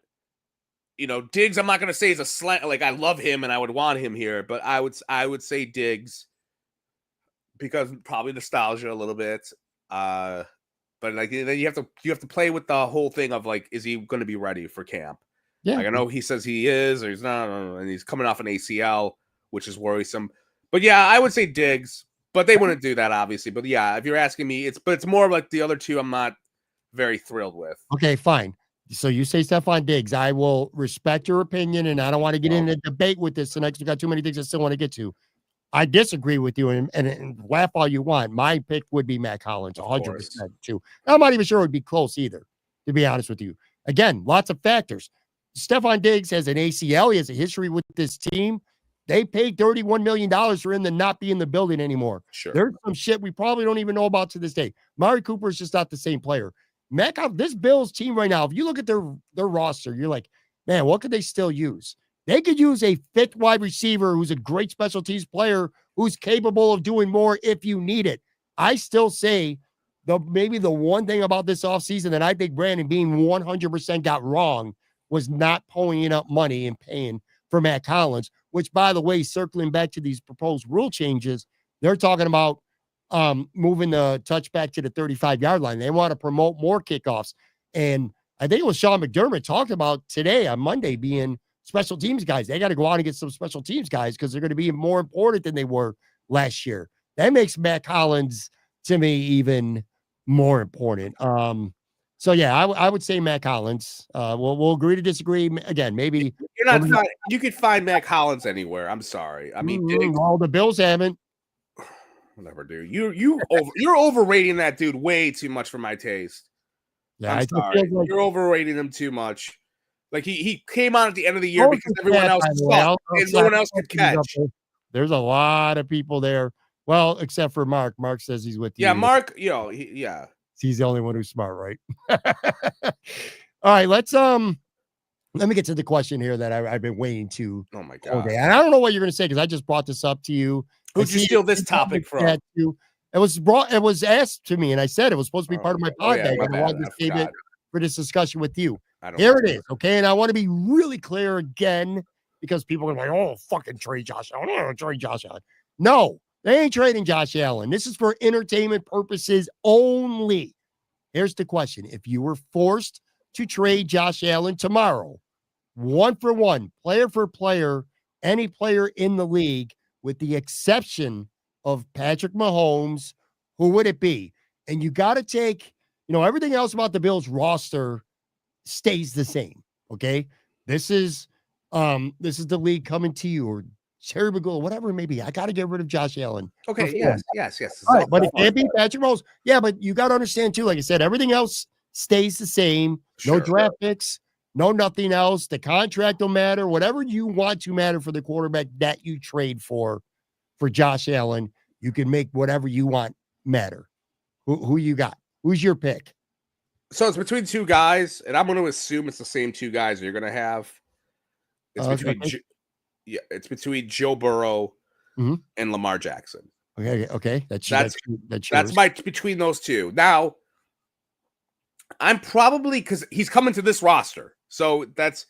Diggs, I'm not gonna say he's a slant, like I love him and I would want him here, but I would say Diggs because probably nostalgia a little bit. But like then you have to play with the whole thing of like, is he going to be ready for camp? Yeah. Like I know he says he is or he's not, and he's coming off an ACL, which is worrisome. But yeah, I would say Diggs, but they wouldn't do that obviously. But yeah, if you're asking me, it's more like the other two I'm not very thrilled with. Okay, fine. So you say Stephon Diggs. I will respect your opinion, and I don't want to get into a debate with this tonight because we got too many things I still want to get to. I disagree with you, and laugh all you want. My pick would be Mac Hollins, 100% too. I'm not even sure it would be close either, to be honest with you. Again, lots of factors. Stephon Diggs has an ACL. He has a history with this team. They paid $31 million for him to not be in the building anymore. Sure. There's some shit we probably don't even know about to this day. Amari Cooper is just not the same player. This Bills team right now, if you look at their roster, you're like, man, what could they still use? They could use a fifth wide receiver who's a great special teams player who's capable of doing more if you need it. I still say maybe the one thing about this offseason that I think Brandon Beane 100% got wrong was not pulling up money and paying for Matt Collins, which, by the way, circling back to these proposed rule changes, they're talking about moving the touchback to the 35-yard line. They want to promote more kickoffs. And I think it was Sean McDermott talked about today on Monday being special teams guys. They got to go out and get some special teams guys because they're going to be more important than they were last year. That makes Matt Collins, to me, even more important. So yeah, I would say Matt Collins. We'll agree to disagree again. Maybe you're not. You could find Matt Collins anywhere. I'm sorry. I mean, well, the Bills haven't. Whatever, dude. You're overrating that dude way too much for my taste. Yeah, I'm sorry. Like, you're overrating him too much. Like he came on at the end of the year because everyone else sucked and no one else could catch. There's a lot of people there. Well, except for Mark. Mark says he's with you. Yeah, Mark. He's the only one who's smart, right? All right, let me get to the question here that I've been waiting to. Oh my god! And I don't know what you're going to say because I just brought this up to you. Who'd you steal this topic from? It was asked to me, and I said it was supposed to be part of my podcast. I wanted to save it for this discussion with you. Here it is, okay? And I want to be really clear again because people are like, "Oh, fucking trade Josh Allen! Oh, trade Josh Allen!" No, they ain't trading Josh Allen. This is for entertainment purposes only. Here's the question: if you were forced to trade Josh Allen tomorrow, 1-for-1, player for player, any player in the league, with the exception of Patrick Mahomes, who would it be? And you got to take, everything else about the Bills roster stays the same. Okay. This is the league coming to you, or Terry McGill, whatever it may be. I got to get rid of Josh Allen. Okay. Yes. Right, but it can't be Patrick Mahomes. Yeah, but you got to understand too, like I said, everything else stays the same. No draft picks, no nothing else. The contract don't matter. Whatever you want to matter for the quarterback that you trade for Josh Allen, you can make whatever you want matter. Who you got? Who's your pick? So it's between two guys, and I'm going to assume it's the same two guys you're going to have. It's between Joe Burrow and Lamar Jackson. Okay. That's between those two. Now, I'm probably, because he's coming to this roster, so that's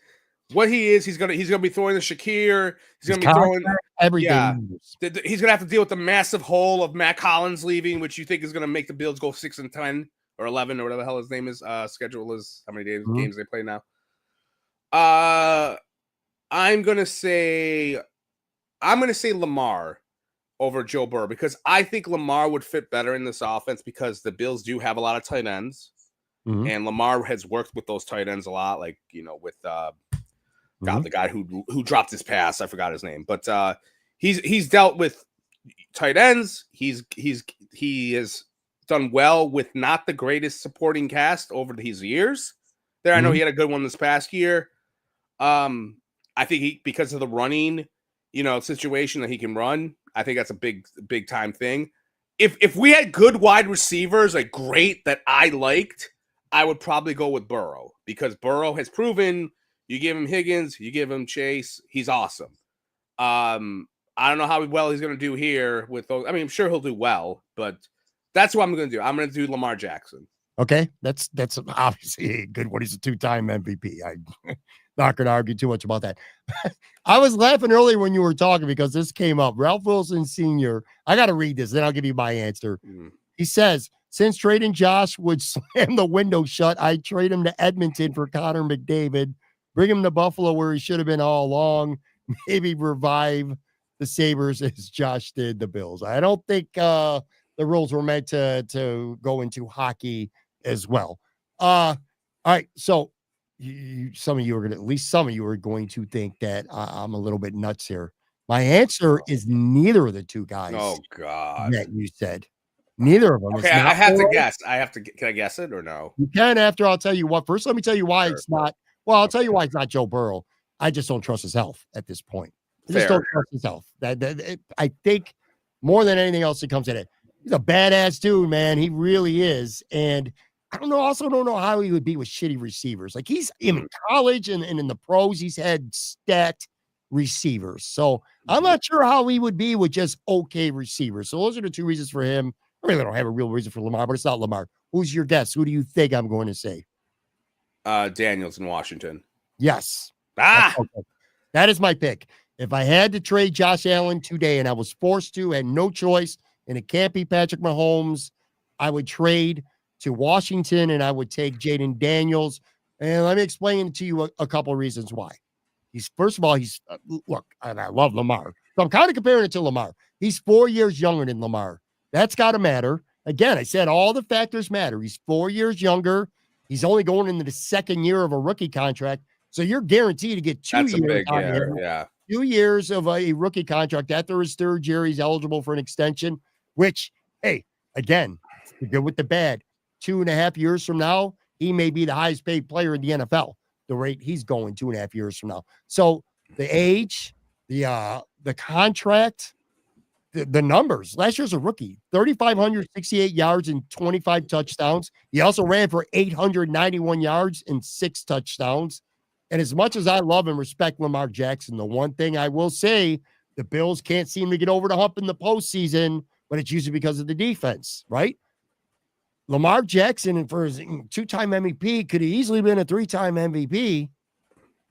what he is. He's gonna be throwing the Shakir. He's gonna be throwing everything. Yeah, he's gonna have to deal with the massive hole of Matt Collins leaving, which you think is gonna make the Bills go 6-10 or 11 or whatever the hell his name is. Schedule is how many games they play now. I'm gonna say Lamar over Joe Burrow because I think Lamar would fit better in this offense because the Bills do have a lot of tight ends. And Lamar has worked with those tight ends a lot, like, with the guy who dropped his pass. I forgot his name, but he's dealt with tight ends. He has done well with not the greatest supporting cast over these years. I know he had a good one this past year. I think because of the running, situation that he can run, I think that's a big time thing. If we had good wide receivers, like great that I liked, I would probably go with Burrow because Burrow has proven you give him Higgins, you give him Chase, he's awesome. I don't know how well he's going to do here with those. I mean, I'm sure he'll do well, but that's what I'm going to do. I'm going to do Lamar Jackson. Okay, that's obviously a good one. He's a 2-time MVP. I'm not going to argue too much about that. I was laughing earlier when you were talking because this came up. Ralph Wilson Sr., I got to read this, then I'll give you my answer. He says, since trading Josh would slam the window shut, I'd trade him to Edmonton for Connor McDavid, bring him to Buffalo where he should have been all along, maybe revive the Sabres as Josh did the Bills. I don't think the rules were meant to go into hockey as well. All right, so some of you are going to think that I'm a little bit nuts here. My answer is neither of the two guys. Oh, God. That you said. Neither of them. Okay, I have to guess. Can I guess it or no? You can after I'll tell you what. First, let me tell you why it's not. Well, I'll tell you why it's not Joe Burrow. I just don't trust his health at this point. I just don't trust his health. I think more than anything else that comes in it. He's a badass dude, man. He really is. And I don't know how he would be with shitty receivers. Like he's in college and in the pros, he's had receivers. So I'm not sure how he would be with just okay receivers. So those are the two reasons for him. I really don't have a real reason for Lamar, but it's not Lamar. Who's your guess? Who do you think I'm going to say? Daniels in Washington. Yes. Okay. That is my pick. If I had to trade Josh Allen today and I was forced to, and no choice, and it can't be Patrick Mahomes, I would trade to Washington and I would take Jaden Daniels. And let me explain to you a couple of reasons why. First of all, look, and I love Lamar. So I'm kind of comparing it to Lamar. He's 4 years younger than Lamar. That's got to matter. Again, I said all the factors matter. He's 4 years younger. He's only going into the second year of a rookie contract. So you're guaranteed to get 2 years out of him. Yeah. 2 years of a rookie contract. After his third year, he's eligible for an extension, which, hey, again, the good with the bad. 2.5 years from now, he may be the highest paid player in the NFL. The rate he's going 2.5 years from now. So the age, the contract, the numbers. Last year's a rookie, 3,568 yards and 25 touchdowns. He also ran for 891 yards and 6 touchdowns. And as much as I love and respect Lamar Jackson, the one thing I will say, the Bills can't seem to get over the hump in the postseason, but it's usually because of the defense, right? Lamar Jackson, for his 2-time MVP, could have easily been a 3-time MVP.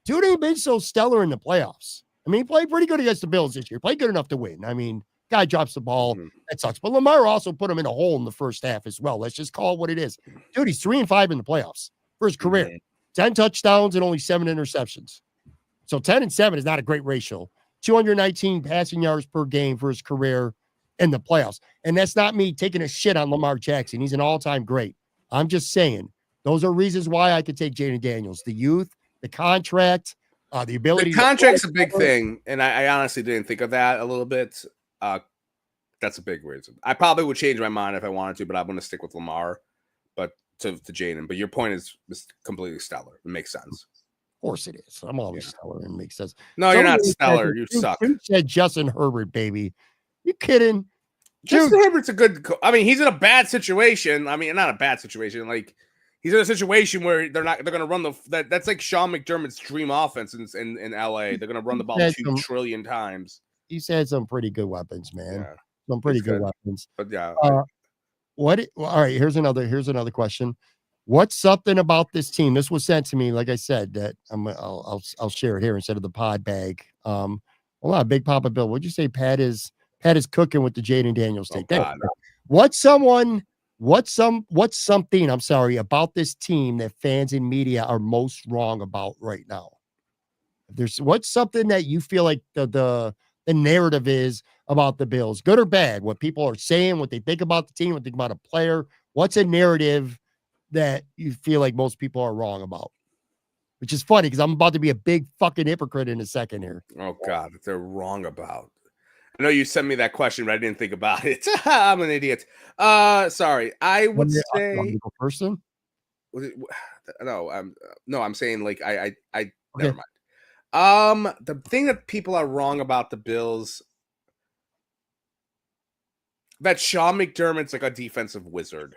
Dude ain't been so stellar in the playoffs. I mean, he played pretty good against the Bills this year. Played good enough to win. I mean, guy drops the ball. That sucks. But Lamar also put him in a hole in the first half as well. Let's just call it what it is. Dude, he's 3-5 in the playoffs for his career. 10 touchdowns and only 7 interceptions. So 10-7 is not a great ratio. 219 passing yards per game for his career in the playoffs. And that's not me taking a shit on Lamar Jackson. He's an all-time great. I'm just saying those are reasons why I could take Jaden Daniels. The youth, the contract, the ability. The contract's a big thing, and I honestly didn't think of that a little bit. That's a big reason. I probably would change my mind if I wanted to, but I'm going to stick with Lamar. But to Jaden. But your point is completely stellar. It makes sense. Of course it is. I'm always stellar and it makes sense. No, you're not stellar. You suck. You said Justin Herbert, baby. You kidding? Justin Herbert's a good. I mean, he's in a bad situation. I mean, not a bad situation. Like he's in a situation where they're going to run that's like Sean McDermott's dream offense in LA. They're going to run the ball 2 trillion times. He's had some pretty good weapons, man. Yeah, some pretty good weapons. But yeah. All right, here's another question. What's something about this team? This was sent to me, like I said, that I'll share it here instead of the pod bag. Hold on, Big Papa Bill. What'd you say? Pat is cooking with the Jaden Daniels take. What's something about this team that fans and media are most wrong about right now? What's something that you feel like the narrative is about the Bills, good or bad, what people are saying, what they think about the team, what they think about a player. What's a narrative that you feel like most people are wrong about? Which is funny because I'm about to be a big fucking hypocrite in a second here. Oh God, they're wrong about. I know you sent me that question, but I didn't think about it. I'm an idiot. Sorry. I would say person. No, I'm saying like I never mind. The thing that people are wrong about the Bills, that Sean McDermott's like a defensive wizard.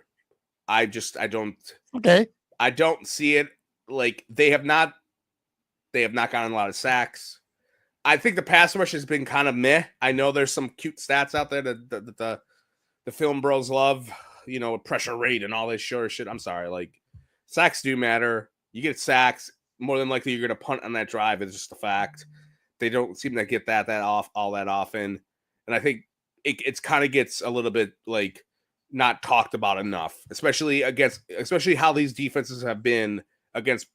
I don't see it. Like they have not gotten a lot of sacks. I think the pass rush has been kind of meh. I know there's some cute stats out there that the film bros love, pressure rate and all this sort of shit. I'm sorry, like sacks do matter. You get sacks, more than likely you're going to punt on that drive. It's just a fact. They don't seem to get that off all that often, and I think it's kind of gets a little bit like not talked about enough, especially how these defenses have been against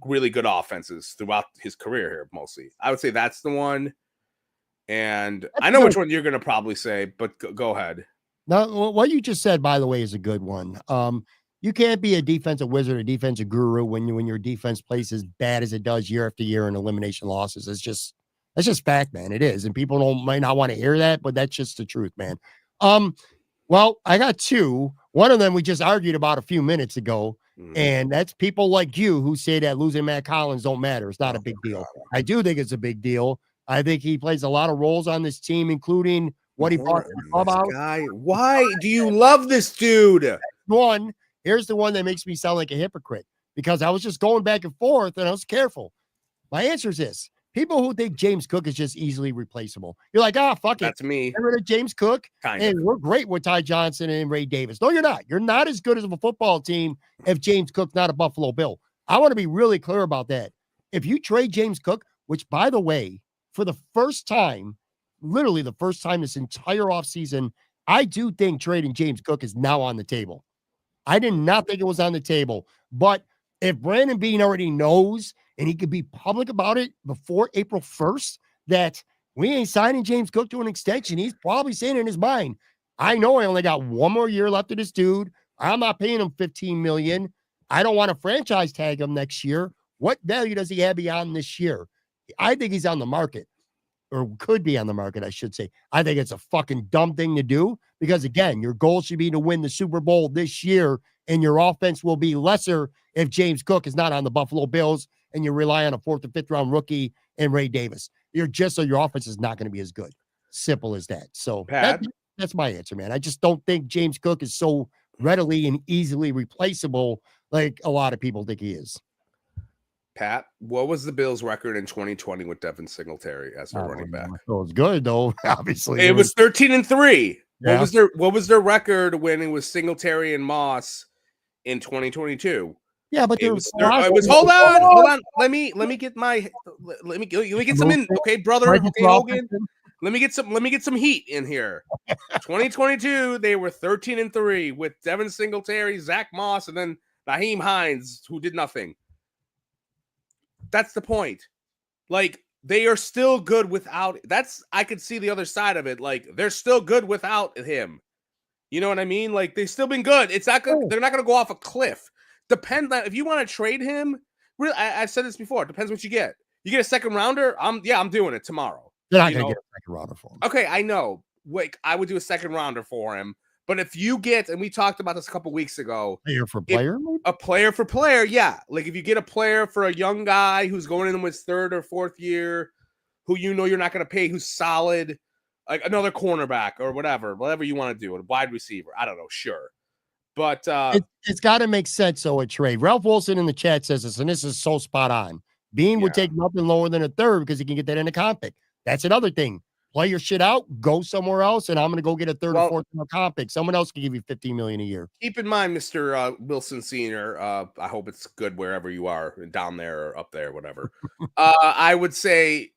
really good offenses throughout his career here. Mostly, I would say that's the one. And I know which one you're going to probably say, but go ahead. Now, what you just said, by the way, is a good one. You can't be a defensive wizard, a defensive guru when your defense plays as bad as it does year after year in elimination losses. That's just fact, man. It is. And people might not want to hear that, but that's just the truth, man. Well, I got 2. One of them we just argued about a few minutes ago, and that's people like you who say that losing Matt Collins don't matter. It's not a big deal. I do think it's a big deal. I think he plays a lot of roles on this team, including what he brought to the clubhouse. Why do you love this dude? Here's the one that makes me sound like a hypocrite, because I was just going back and forth and I was careful. My answer is this. people who think James Cook is just easily replaceable. You're like, fuck it. That's me. Get rid of James Cook, and we're great with Ty Johnson and Ray Davis. No, you're not. You're not as good as a football team if James Cook's not a Buffalo Bill. I want to be really clear about that. If you trade James Cook, which, by the way, for the first time, literally the first time this entire offseason, I do think trading James Cook is now on the table. I did not think it was on the table. But if Brandon Beane already knows, and he could be public about it before April 1st, that we ain't signing James Cook to an extension, he's probably saying in his mind, I know I only got one more year left of this dude. I'm not paying him $15 million. I don't want to franchise tag him next year. What value does he have beyond this year? I think he's on the market, or could be on the market, I should say. I think it's a fucking dumb thing to do because, again, your goal should be to win the Super Bowl this year, and your offense will be lesser if James Cook is not on the Buffalo Bills and you rely on a 4th or 5th round rookie and Ray Davis. Your offense is not going to be as good. Simple as that. So that's my answer, man. I just don't think James Cook is so readily and easily replaceable like a lot of people think he is. Pat, what was the Bills' record in 2020 with Devin Singletary as their running back? It was good, though. Obviously, it was 13-3. Yeah. What was their record when it was Singletary and Moss in 2022? Yeah, but it was hold on. Let me get some in, okay, brother. Okay, Hogan. Let me get some heat in here. 2022, they were 13-3 with Devin Singletary, Zach Moss, and then Naheem Hines, who did nothing. That's the point. Like, they are still good without. I could see the other side of it. Like, they're still good without him. You know what I mean? Like, they've still been good. It's not good. They're not going to go off a cliff. Depends on if you want to trade him. Really, I've said this before. It depends what you get. You get a second rounder. I'm doing it tomorrow. You're not going to get a second rounder for him. Okay, I know. Like, I would do a second rounder for him. But if you get, and we talked about this a couple weeks ago, player for player, a player for player, yeah. Like if you get a player for a young guy who's going in his 3rd or 4th year, who you know you're not going to pay, who's solid, like another cornerback or whatever you want to do, a wide receiver. I don't know, sure. But it's got to make sense. So a trade. Ralph Wilson in the chat says this, and this is so spot on. Bean would take nothing lower than a 3rd because he can get that in the comp pick. That's another thing. Play your shit out, go somewhere else, and I'm going to go get a 3rd or 4th in a comp pick. Someone else can give you $15 million a year. Keep in mind, Mr. Wilson Sr., I hope it's good wherever you are, down there or up there, whatever. I would say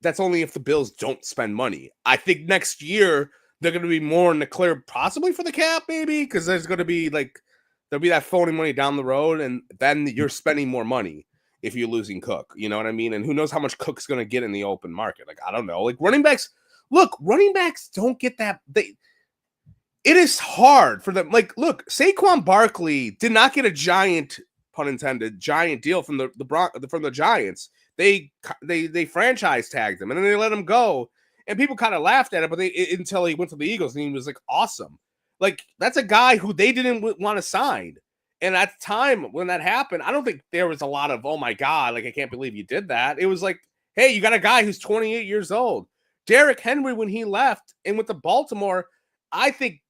that's only if the Bills don't spend money. I think next year they're going to be more in the clear, possibly for the cap, maybe, because there's going to be there'll be that phony money down the road, and then you're spending more money if you're losing Cook, you know what I mean? And who knows how much Cook's going to get in the open market. Like, I don't know. Like, running backs don't get that. It is hard for them. Like, look, Saquon Barkley did not get a giant, pun intended, giant deal from the Giants. They franchise tagged him, and then they let him go. And people kind of laughed at it, but until he went to the Eagles, and he was like, awesome. Like, that's a guy who they didn't want to sign. And at the time when that happened, I don't think there was a lot of, oh my God, like, I can't believe you did that. It was like, hey, you got a guy who's 28 years old. Derrick Henry, when he left and went to Baltimore, I think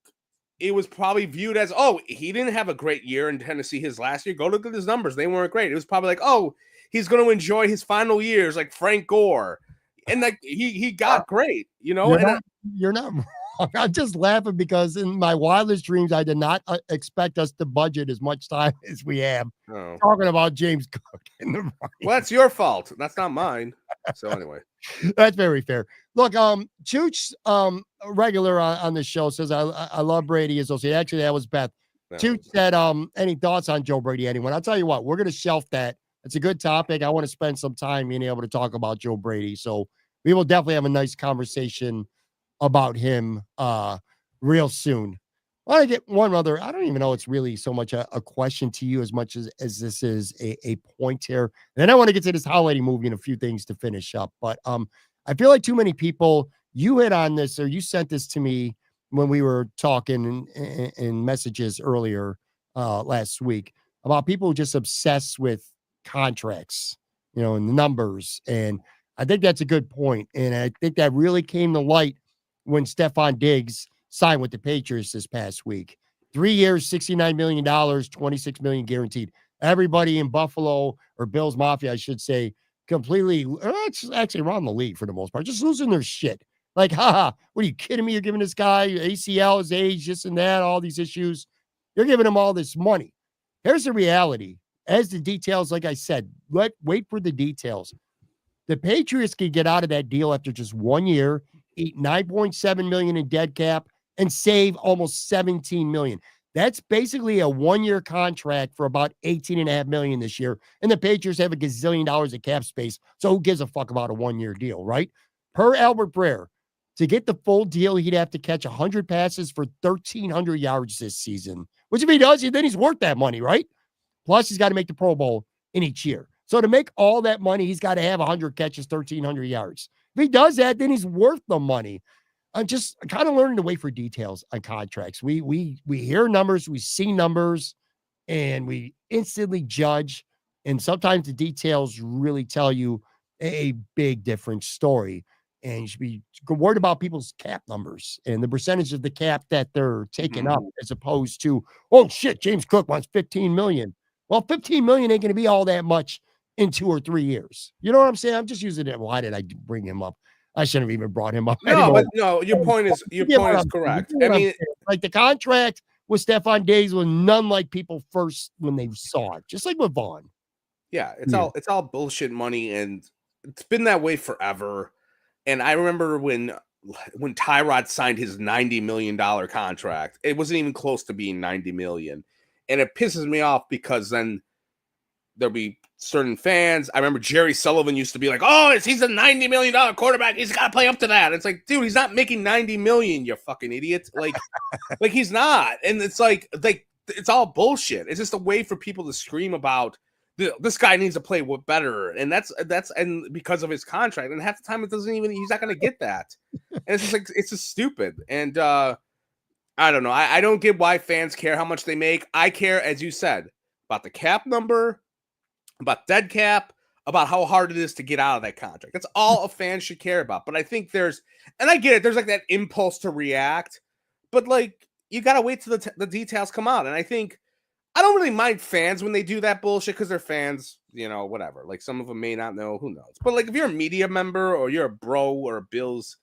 it was probably viewed as, oh, he didn't have a great year in Tennessee his last year. Go look at his numbers. They weren't great. It was probably like, oh, he's going to enjoy his final years like Frank Gore. And like he got great, you know? You're not wrong. I'm just laughing because in my wildest dreams, I did not expect us to budget as much time as we have talking about James Cook in the right. Well, that's your fault. That's not mine. So anyway, that's very fair. Look, Chooch, regular on the show, says I love Brady associate. Actually, that was Beth. Chooch said, any thoughts on Joe Brady? Anyone? I'll tell you what, we're going to shelf that. It's a good topic. I want to spend some time being able to talk about Joe Brady. So we will definitely have a nice conversation about him real soon. I want to get one other. I don't even know it's really so much a question to you as much as this is a point here. And then I want to get to this holiday movie and a few things to finish up. But I feel like too many people, you hit on this or you sent this to me when we were talking in messages earlier last week about people just obsessed with contracts, you know, and the numbers. And I think that's a good point. And I think that really came to light when Stephon Diggs signed with the Patriots this past week. 3 years, $69 million, $26 million guaranteed. Everybody in Buffalo, or Bills Mafia, I should say, completely, it's actually around the league for the most part, just losing their shit. Like, haha, what are you kidding me? You're giving this guy ACL, his age, this and that, all these issues. You're giving him all this money. Here's the reality. As the details, like I said, wait for the details. The Patriots could get out of that deal after just 1 year, eat 9.7 million in dead cap, and save almost 17 million. That's basically a 1-year contract for about 18.5 million this year. And the Patriots have a gazillion dollars of cap space. So who gives a fuck about a 1-year deal, right? Per Albert Breer, to get the full deal, he'd have to catch 100 passes for 1,300 yards this season, which if he does, then he's worth that money, right? Plus, he's got to make the Pro Bowl in each year. So to make all that money, he's got to have 100 catches, 1,300 yards. If he does that, then he's worth the money. I'm just kind of learning to wait for details on contracts. We hear numbers, we see numbers, and we instantly judge. And sometimes the details really tell you a big different story. And you should be worried about people's cap numbers and the percentage of the cap that they're taking up, as opposed to, oh shit, James Cook wants 15 million. Well, 15 million ain't going to be all that much in 2 or 3 years. You know what I'm saying? I'm just using it. Why did I bring him up? I shouldn't have even brought him up. No, anymore. but no, your point is correct. I mean, like the contract with Stephon Diggs was none like people first when they saw it, just like with Vaughn. Yeah, it's all bullshit money, and it's been that way forever. And I remember when Tyrod signed his $90 million contract, it wasn't even close to being 90 million. And it pisses me off because then there'll be certain fans. I remember Jerry Sullivan used to be like, oh, he's a $90 million quarterback. He's got to play up to that. It's like, dude, he's not making 90 million, you fucking idiot. Like he's not. And it's like, it's all bullshit. It's just a way for people to scream about this guy needs to play better. And that's and because of his contract. And half the time he's not going to get that. And it's just like, it's just stupid. And I don't know. I don't get why fans care how much they make. I care, as you said, about the cap number, about dead cap, about how hard it is to get out of that contract. That's all a fan should care about. But I think and I get it, there's like that impulse to react, but like you got to wait till the details come out. And I think I don't really mind fans when they do that bullshit because they're fans, whatever. Like some of them may not know, who knows. But like if you're a media member or you're a bro or a Bills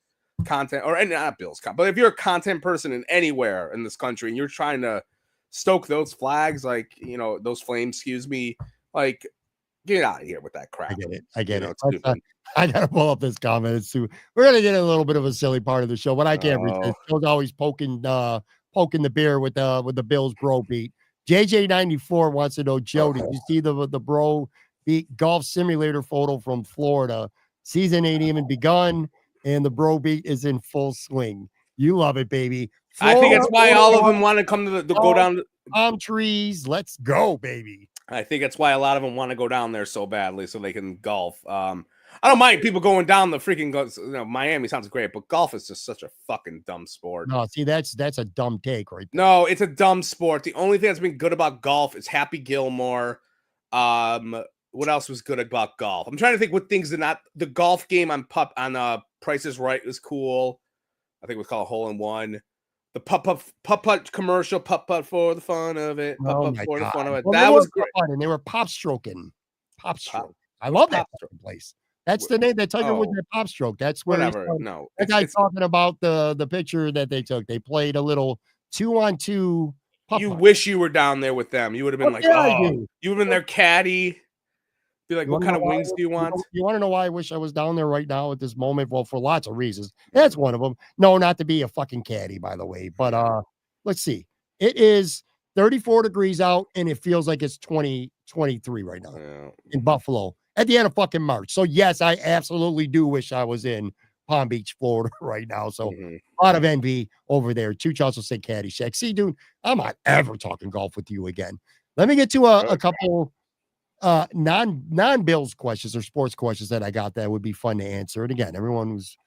content or not Bills, but if you're a content person in anywhere in this country and you're trying to stoke those flags, like, those flames, excuse me, like, get out of here with that crap. I get it. I gotta pull up this comment. We're gonna get a little bit of a silly part of the show, but I can't resist. Joe's always poking the bear with the Bills bro beat. JJ94 wants to know, Joe, did you see the bro beat golf simulator photo from Florida? Season ain't even begun, and the bro beat is in full swing. You love it, baby. Florida, I think that's why all of them want to come to go down palm trees. Let's go, baby. I think that's why a lot of them want to go down there so badly so they can golf. I don't mind people going down the freaking Miami sounds great, but golf is just such a fucking dumb sport. No, see, that's a dumb take, right there. No, it's a dumb sport. The only thing that's been good about golf is Happy Gilmore. What else was good about golf? I'm trying to think what things did not. The golf game on Price is Right was cool. I think it was called Hole in One. The putt commercial, putt for the fun of it. Putt for the fun of it. Well, that was great. And they were pop stroking. Pop stroke. I love that place. That's the name that Tiger Woods, pop stroke. That's where No, that guy's talking about the picture that they took. They played a little 2-on-2. You wish you were down there with them. You would have been you would have been their caddy. Be like, what kind of wings do you want? You want to know why I wish I was down there right now at this moment? Well, for lots of reasons. That's one of them. No, not to be a fucking caddy, by the way. But let's see. It is 34 degrees out, and it feels like it's 23 right now in Buffalo at the end of fucking March. So, yes, I absolutely do wish I was in Palm Beach, Florida right now. So, a lot of envy over there. Chooch also said Caddyshack. See, dude, I'm not ever talking golf with you again. Let me get to a couple non-Bills questions or sports questions that I got that would be fun to answer. And again, everyone who's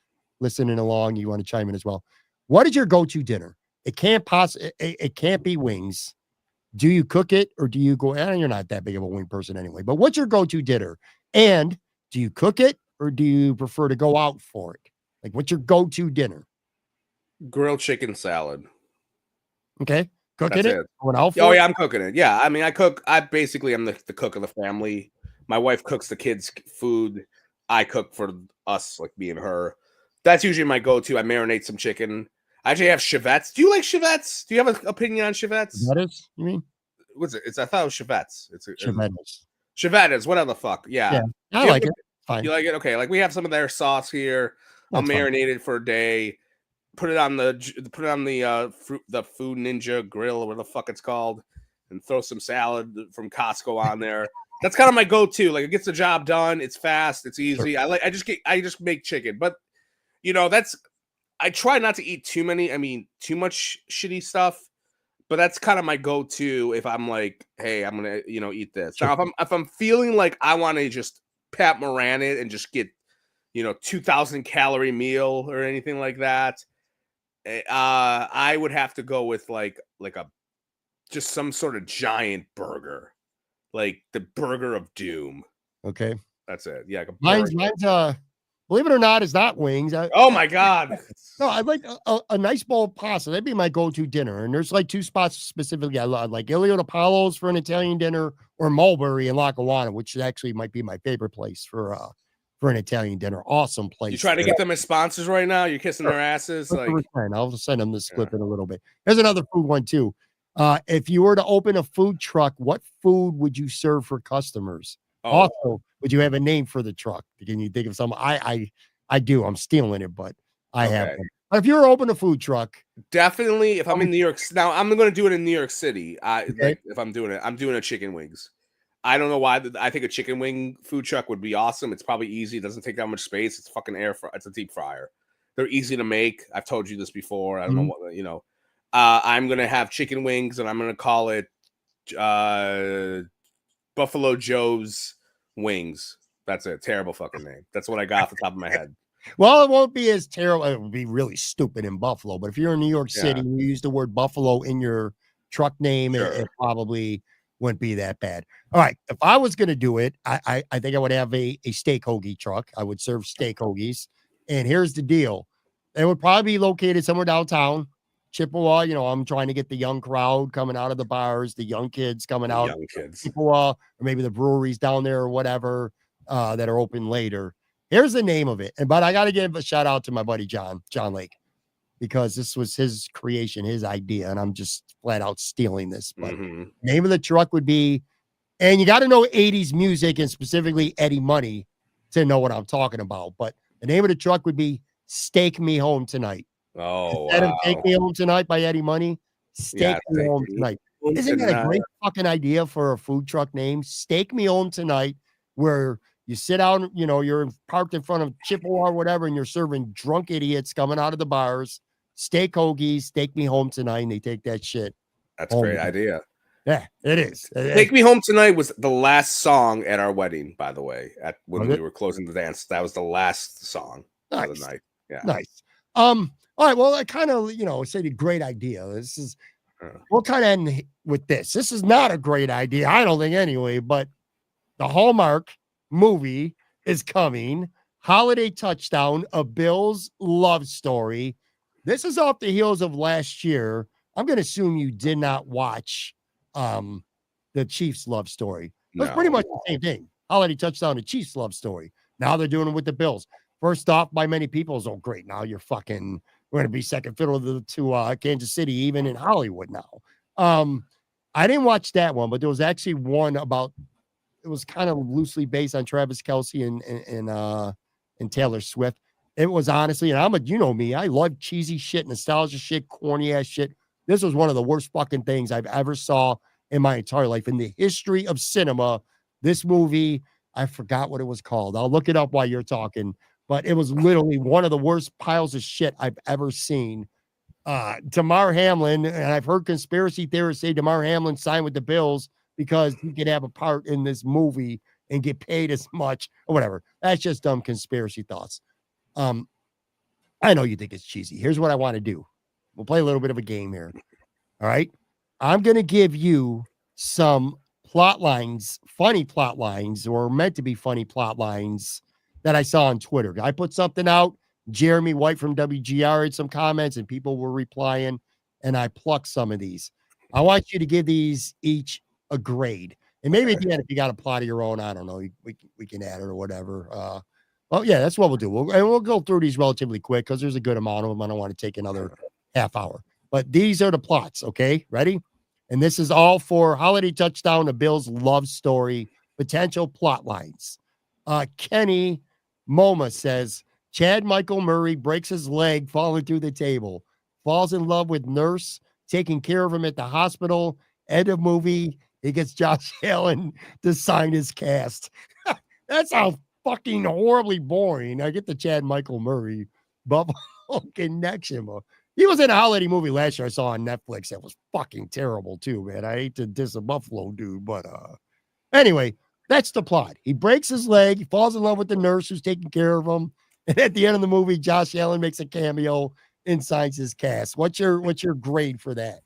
listening along, you want to chime in as well. What is your go-to dinner? It can't be wings. Do you cook it or do you go? And you're not that big of a wing person anyway. But what's your go-to dinner? And do you cook it or do you prefer to go out for it? Like, what's your go-to dinner? Grilled chicken salad. Okay. Cooking it? Oh, yeah, I'm cooking it. Yeah, I mean, I cook. I basically am the cook of the family. My wife cooks the kids' food. I cook for us, like me and her. That's usually my go-to. I marinate some chicken. I actually have chevettes. Do you like chevettes? Do you have an opinion on chevettes? That is, you mean? What's it? I thought it was chevettes. It's Tremendous. chevettes, whatever the fuck. Yeah, Yeah. I like it. Fine. You like it? Okay. Like we have some of their sauce here. I'll That's fine. marinate it for a day. Put it on the Food Ninja grill or whatever the fuck it's called, and throw some salad from Costco on there. That's kind of my go-to. Like it gets the job done. It's fast. It's easy. Sure. I just make chicken. But I try not to eat too much shitty stuff. But that's kind of my go-to if I'm like, hey, I'm gonna eat this. Sure. Now if I'm feeling like I want to just Pat Moran it and just get 2,000 calorie meal or anything like that, I would have to go with like just some sort of giant burger, like the burger of doom. Okay. That's it. Yeah. Mine's believe it or not, is not wings. Oh my God. No, I'd like a nice bowl of pasta. That'd be my go-to dinner. And there's like 2 spots specifically I love, like Iliot Apollo's for an Italian dinner, or Mulberry in Lackawanna, which actually might be my favorite place for an Italian dinner. Awesome place. You trying to get them as sponsors right now? You're kissing their asses. Like, I'll send them this clip in a little bit. There's another food one too. If you were to open a food truck, what food would you serve for customers? oh, Also, would you have a name for the truck? Can you think of some? I do. I'm stealing it, but I have Okay. one. But if you were to open a food truck, definitely. If I'm in New York, now I'm going to do it in New York City. Okay. Like if I'm doing it, I'm doing a chicken wings. I don't know why. I think a chicken wing food truck would be awesome. It's probably easy. It doesn't take that much space. It's fucking it's a deep fryer. They're easy to make. I've told you this before. I don't know what I'm gonna have chicken wings, and I'm gonna call it Buffalo Joe's Wings. That's a terrible fucking name. That's what I got off the top of my head. well, it won't be as terrible. It would be really stupid in Buffalo. But if you're in New York City, Yeah. you use the word Buffalo in your truck name, Sure. it probably wouldn't be that bad. All right. If I was going to do it, I think I would have a steak hoagie truck. I would serve steak hoagies. And here's the deal. They would probably be located somewhere downtown, Chippewa. I'm trying to get the young crowd coming out of the bars, the young kids coming out. Young kids. Chippewa, or maybe the breweries down there or whatever that are open later. Here's the name of it. But I got to give a shout out to my buddy John Lake, because this was his creation, his idea, and I'm just flat out stealing this. But name of the truck would be, and you got to know 80s music and specifically Eddie Money to know what I'm talking about. But the name of the truck would be Stake Me Home Tonight. Oh, Instead wow. of Take Me Home Tonight by Eddie Money, Stake Me Home Tonight. Isn't that a great fucking idea for a food truck name? Stake Me Home Tonight, where you sit out, you're parked in front of Chippewa or whatever, and you're serving drunk idiots coming out of the bars, steak hoagies, Stake Me Home Tonight, and they take that shit. That's a great idea. Yeah, it is. Take Me Home Tonight was the last song at our wedding, by the way, when we were closing the dance. That was the last song of the night. Yeah. Nice. All right. Well, I kind of, said a great idea. We'll kind of end with this. This is not a great idea, I don't think anyway, but the Hallmark movie is coming. Holiday Touchdown, a Bills love story. This is off the heels of last year. I'm going to assume you did not watch the Chiefs love story. It's pretty much the same thing. Holiday Touchdown, a Chiefs love story. Now they're doing it with the Bills. First off, by many people, is, oh, great. Now we're going to be second fiddle to Kansas City, even in Hollywood now. I didn't watch that one, but there was actually one about, it was kind of loosely based on Travis Kelce and Taylor Swift. It was honestly, and you know me, I love cheesy shit, nostalgia shit, corny ass shit. This was one of the worst fucking things I've ever saw in my entire life. In the history of cinema, this movie, I forgot what it was called. I'll look it up while you're talking, but it was literally one of the worst piles of shit I've ever seen. Damar Hamlin, and I've heard conspiracy theorists say Damar Hamlin signed with the Bills because he could have a part in this movie and get paid as much or whatever. That's just dumb conspiracy thoughts. I know you think it's cheesy. Here's what I want to do. We'll play a little bit of a game here. All right. I'm going to give you some plot lines, funny plot lines, or meant to be funny plot lines that I saw on Twitter. I put something out. Jeremy White from WGR had some comments and people were replying, and I plucked some of these. I want you to give these each a grade. And maybe at the end, if you got a plot of your own, I don't know, we can add it or whatever. Well, yeah, that's what we'll do. We'll go through these relatively quick because there's a good amount of them. I don't want to take another half hour. But these are the plots, okay? Ready? And this is all for Holiday Touchdown, the Bills' love story, potential plot lines. Kenny Moma says, Chad Michael Murray breaks his leg falling through the table, falls in love with nurse, taking care of him at the hospital. End of movie. He gets Josh Allen to sign his cast. That sounds fucking horribly boring. I get the Chad Michael Murray Buffalo connection. But he was in a holiday movie last year I saw on Netflix that was fucking terrible too, man. I hate to diss a Buffalo dude, but anyway, that's the plot. He breaks his leg, he falls in love with the nurse who's taking care of him, and at the end of the movie, Josh Allen makes a cameo and signs his cast. What's your grade for that?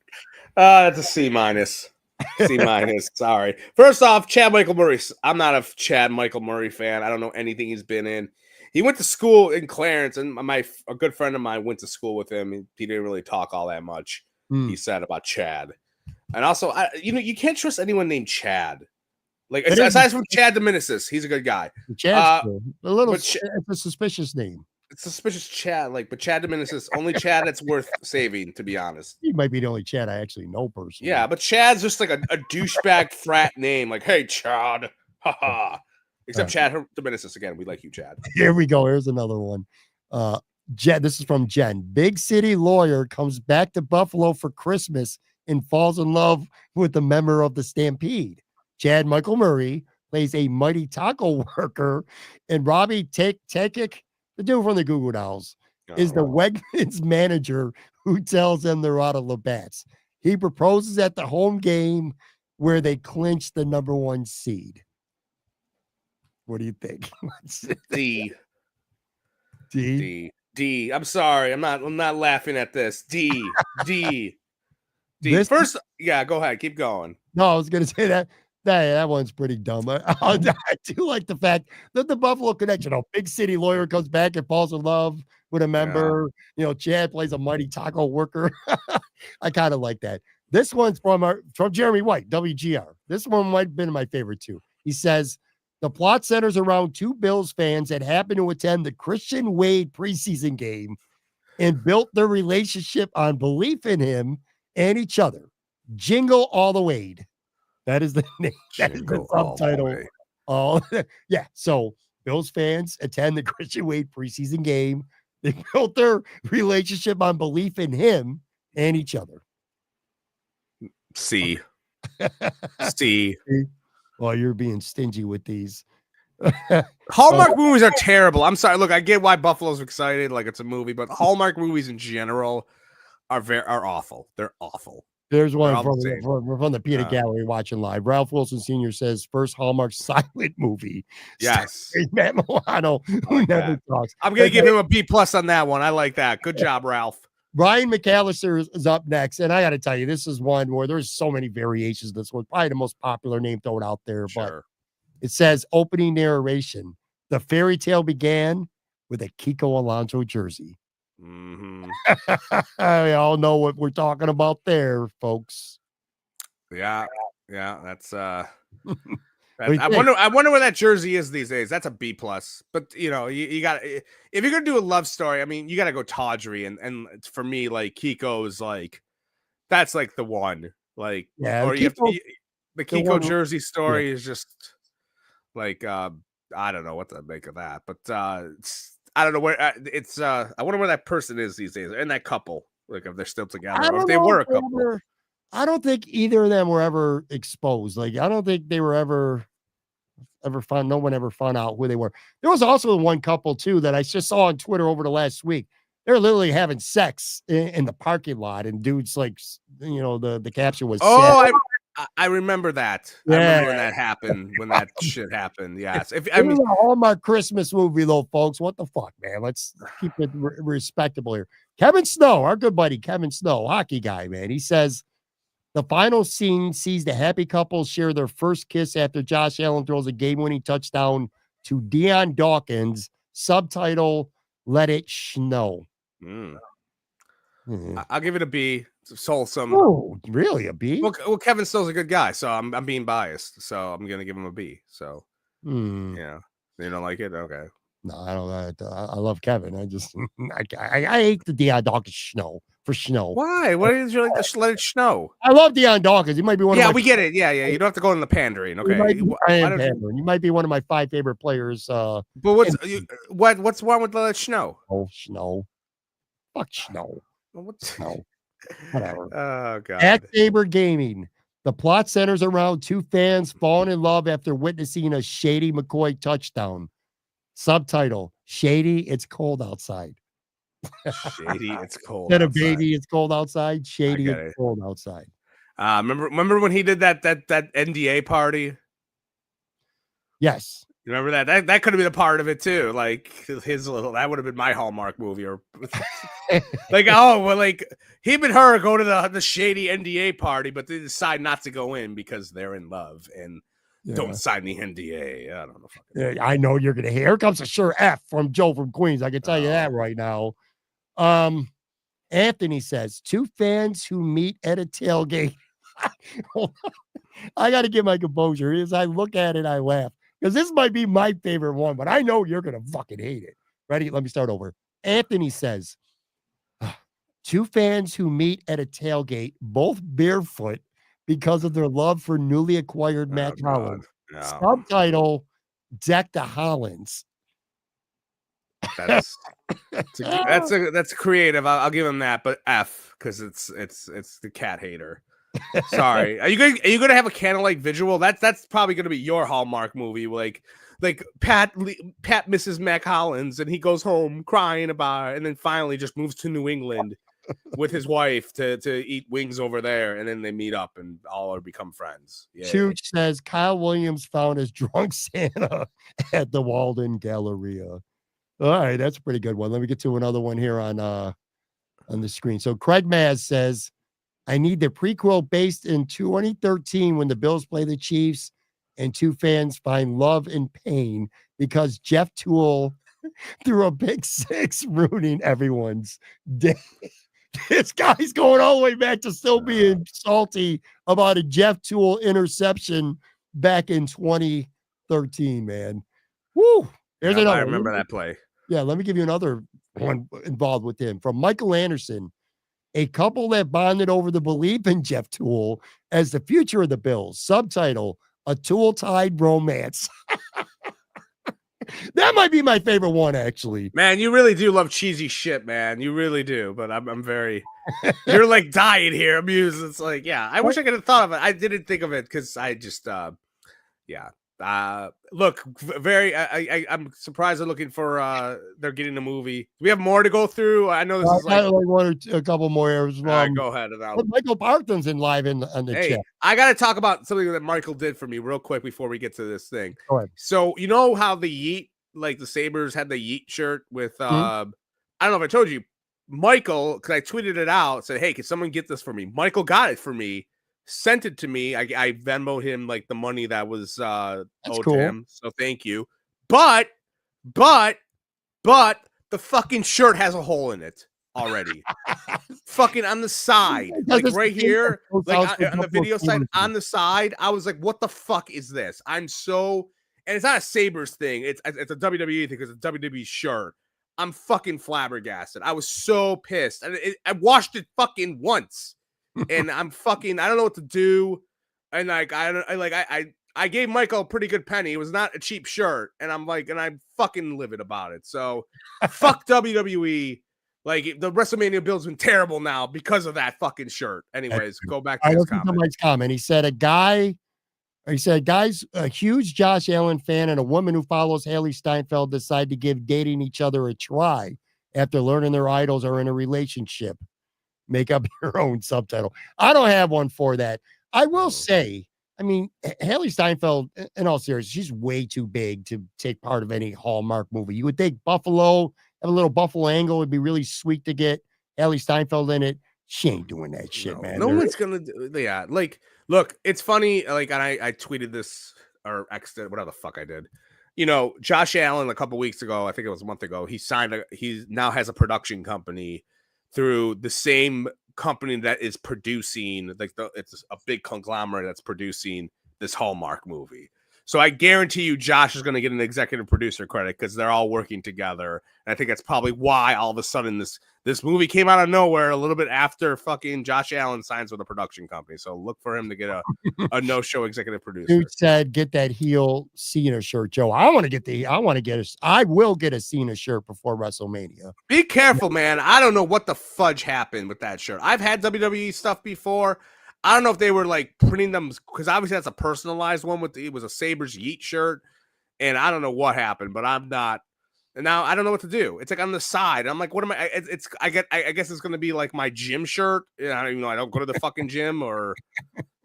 That's a C minus. C minus. Sorry. First off, Chad Michael Murray. I'm not a Chad Michael Murray fan. I don't know anything he's been in. He went to school in Clarence, and a good friend of mine went to school with him. He didn't really talk all that much. He said about Chad, and also, you can't trust anyone named Chad. Like aside from Chad Dominicis, he's a good guy. Chad's cool. It's a suspicious name. It's suspicious Chad, but Chad Dominicis, only Chad that's worth saving, to be honest. He might be the only Chad I actually know personally. Yeah, but Chad's just like a douchebag frat name. Like, hey, Chad. Haha. Except Chad Dominicis again. We like you, Chad. Here we go. Here's another one. Jen, this is from Jen. Big city lawyer comes back to Buffalo for Christmas and falls in love with a member of the Stampede. Chad Michael Murray plays a mighty taco worker, and Robbie Takic, the dude from the Goo Goo Dolls, is the Wegmans manager who tells them they're out of Labatt's. He proposes at the home game where they clinch the #1 seed. What do you think? D. D. D. I'm sorry. I'm not laughing at this. D. D. D. First, yeah, go ahead. Keep going. No, I was gonna say that one's pretty dumb. I do like the fact that the Buffalo connection, big city lawyer comes back and falls in love with a member. Yeah. Chad plays a mighty taco worker. I kind of like that. This one's from Jeremy White, WGR. This one might have been my favorite too. He says, the plot centers around two Bills fans that happen to attend the Christian Wade preseason game and built their relationship on belief in him and each other. Jingle all the way. That is the name. That is the subtitle. Oh, yeah. So Bills fans attend the Christian Wade preseason game. They built their relationship on belief in him and each other. C. C. Well, you're being stingy with these. Hallmark movies are terrible. I'm sorry. Look, I get why Buffalo's excited, like it's a movie, but Hallmark movies in general are awful. They're awful. There's one from the Peter Gallery watching live. Ralph Wilson Sr. says first Hallmark silent movie. Yes. Matt Milano, who never talks. I'm going to give him a B+ on that one. I like that. Good job, Ralph. Ryan McAllister is up next. And I got to tell you, this is one where there's so many variations. This one, probably the most popular name thrown out there. Sure. But it says opening narration. The fairy tale began with a Kiko Alonso jersey. Mm-hmm. We all know what we're talking about there, folks. Yeah, that's I wonder where that jersey is these days. That's a B+. But you got, if you're gonna do a love story, I mean, you got to go tawdry, and for me, like Kiko's like that's like the one. Like, or you have to, the Kiko jersey story is just like I don't know what to make of that, but I don't know where it's. I wonder where that person is these days, and that couple, like if they're still together, or if they were a couple. I don't think either of them were ever exposed. Like I don't think they were ever found. No one ever found out who they were. There was also one couple too that I just saw on Twitter over the last week. They're literally having sex in the parking lot, and dudes like, the caption was. Oh, I remember that. Yeah. I remember when that happened, when that shit happened. Yes. I mean, a Hallmark Christmas movie, though, folks. What the fuck, man? Let's keep it respectable here. Kevin Snow, our good buddy Kevin Snow, hockey guy, man. He says the final scene sees the happy couple share their first kiss after Josh Allen throws a game-winning touchdown to Deion Dawkins. Subtitle: Let It Snow. I'll give it a B. It's wholesome. Oh, really? A B? Well, Kevin Still's a good guy, so I'm being biased. So I'm gonna give him a B. So yeah, you don't like it? Okay. No, I don't. I love Kevin. I just I hate the Deion Dawkins for snow. Why? Why did you like to let it snow? I love Deion Dawkins. He might be one of my. Yeah, we get it. Yeah. You don't have to go in the pandering. Okay. I am pandering. He might be one of my 5 favorite players. But what's wrong with let it snow? Oh, snow. Fuck snow. What's no? Whatever. Oh god. At Saber Gaming, the plot centers around 2 fans falling in love after witnessing a Shady McCoy touchdown. Subtitle: Shady, it's cold outside. Shady, it's cold. Instead of baby, it's cold outside. Shady, it's cold outside. Remember when he did that NDA party? Yes. You remember that? That could have been a part of it too. Like his little, that would have been my Hallmark movie, or like, oh well, like him and her go to the shady NDA party, but they decide not to go in because they're in love and don't sign the NDA. I don't know. I know you're gonna hear. Here comes a sure F from Joe from Queens. I can tell you that right now. Anthony says 2 fans who meet at a tailgate. I got to get my composure. As I look at it, I laugh because this might be my favorite one, but I know you're gonna fucking hate it. Ready? Let me start over. Anthony says 2 fans who meet at a tailgate, both barefoot, because of their love for newly acquired Mac Hollins. No. Subtitle: Deck the Hollins. That's creative. I'll give him that, but F because it's the cat hater. Sorry. Are you gonna have a candlelight visual? That's probably gonna be your Hallmark movie. Like Pat misses Mac Hollins and he goes home crying about it, and then finally just moves to New England with his wife to eat wings over there, and then they meet up and all are become friends. Yeah. Chooch says Kyle Williams found his drunk Santa at the Walden Galleria. All right, that's a pretty good one. Let me get to another one here on the screen. So Craig Maz says, I need the prequel based in 2013 when the Bills play the Chiefs and 2 fans find love and pain because Jeff Toole threw a big 6 ruining everyone's day. This guy's going all the way back to still being salty about a Jeff Toole interception back in 2013, man. Woo! There's another. I remember that play. Yeah, let me give you another one involved with him. From Michael Anderson, a couple that bonded over the belief in Jeff Toole as the future of the Bills. Subtitle: A Toole-Tied Romance. That might be my favorite one, actually. Man, you really do love cheesy shit, man. You really do. But I'm very, you're like dying here, amused. It's like, yeah, I wish I could have thought of it. I didn't think of it because I just, yeah. Look, very. I'm surprised they're looking for. They're getting a movie. Do we have more to go through? I know this is like one or a couple more areas. Go ahead. Michael Parton's in live on the chat. I got to talk about something that Michael did for me real quick before we get to this thing. Go ahead. So you know how the Yeet, like the Sabres, had the Yeet shirt with. I don't know if I told you, Michael, because I tweeted it out. Said, "Hey, can someone get this for me?" Michael got it for me. Sent it to me. I Venmoed him like the money that was owed to him. So thank you. But the fucking shirt has a hole in it already. Fucking on the side, like right here, like on the video side, on the side. I was like, "What the fuck is this?" And it's not a Sabres thing. It's a WWE thing because it's a WWE shirt. I'm fucking flabbergasted. I was so pissed. I washed it fucking once. And I'm fucking, I don't know what to do. And like, I gave Michael a pretty good penny. It was not a cheap shirt. And I'm like, and I'm fucking livid about it. So fuck WWE. Like the WrestleMania bill's been terrible now because of that fucking shirt. Anyways, go back to his comment. He said, guys, a huge Josh Allen fan and a woman who follows Haley Steinfeld decide to give dating each other a try after learning their idols are in a relationship. Make up your own subtitle. I don't have one for that. I will say, I mean, Haley Steinfeld, in all seriousness, she's way too big to take part of any Hallmark movie. You would think Buffalo, have a little Buffalo angle, would be really sweet to get Haley Steinfeld in it. She ain't doing that shit, man. No one's gonna do. Yeah, like, look, it's funny. Like, and I tweeted this or X'd whatever the fuck I did. You know, Josh Allen a couple weeks ago, I think it was a month ago, he now has a production company through the same company that is producing, like it's a big conglomerate that's producing this Hallmark movie. So I guarantee you Josh is going to get an executive producer credit because they're all working together. And I think that's probably why all of a sudden this movie came out of nowhere a little bit after fucking Josh Allen signs with a production company. So look for him to get a no-show executive producer. Dude said, get that heel Cena shirt, Joe. I will get a Cena shirt before WrestleMania. Be careful, man. I don't know what the fudge happened with that shirt. I've had WWE stuff before. I don't know if they were like printing them because obviously that's a personalized one it was a Sabres Yeet shirt, and I don't know what happened, but I'm not. And now I don't know what to do. It's like on the side. I'm like, what am I? I guess it's gonna be like my gym shirt. I don't even know. I don't go to the fucking gym or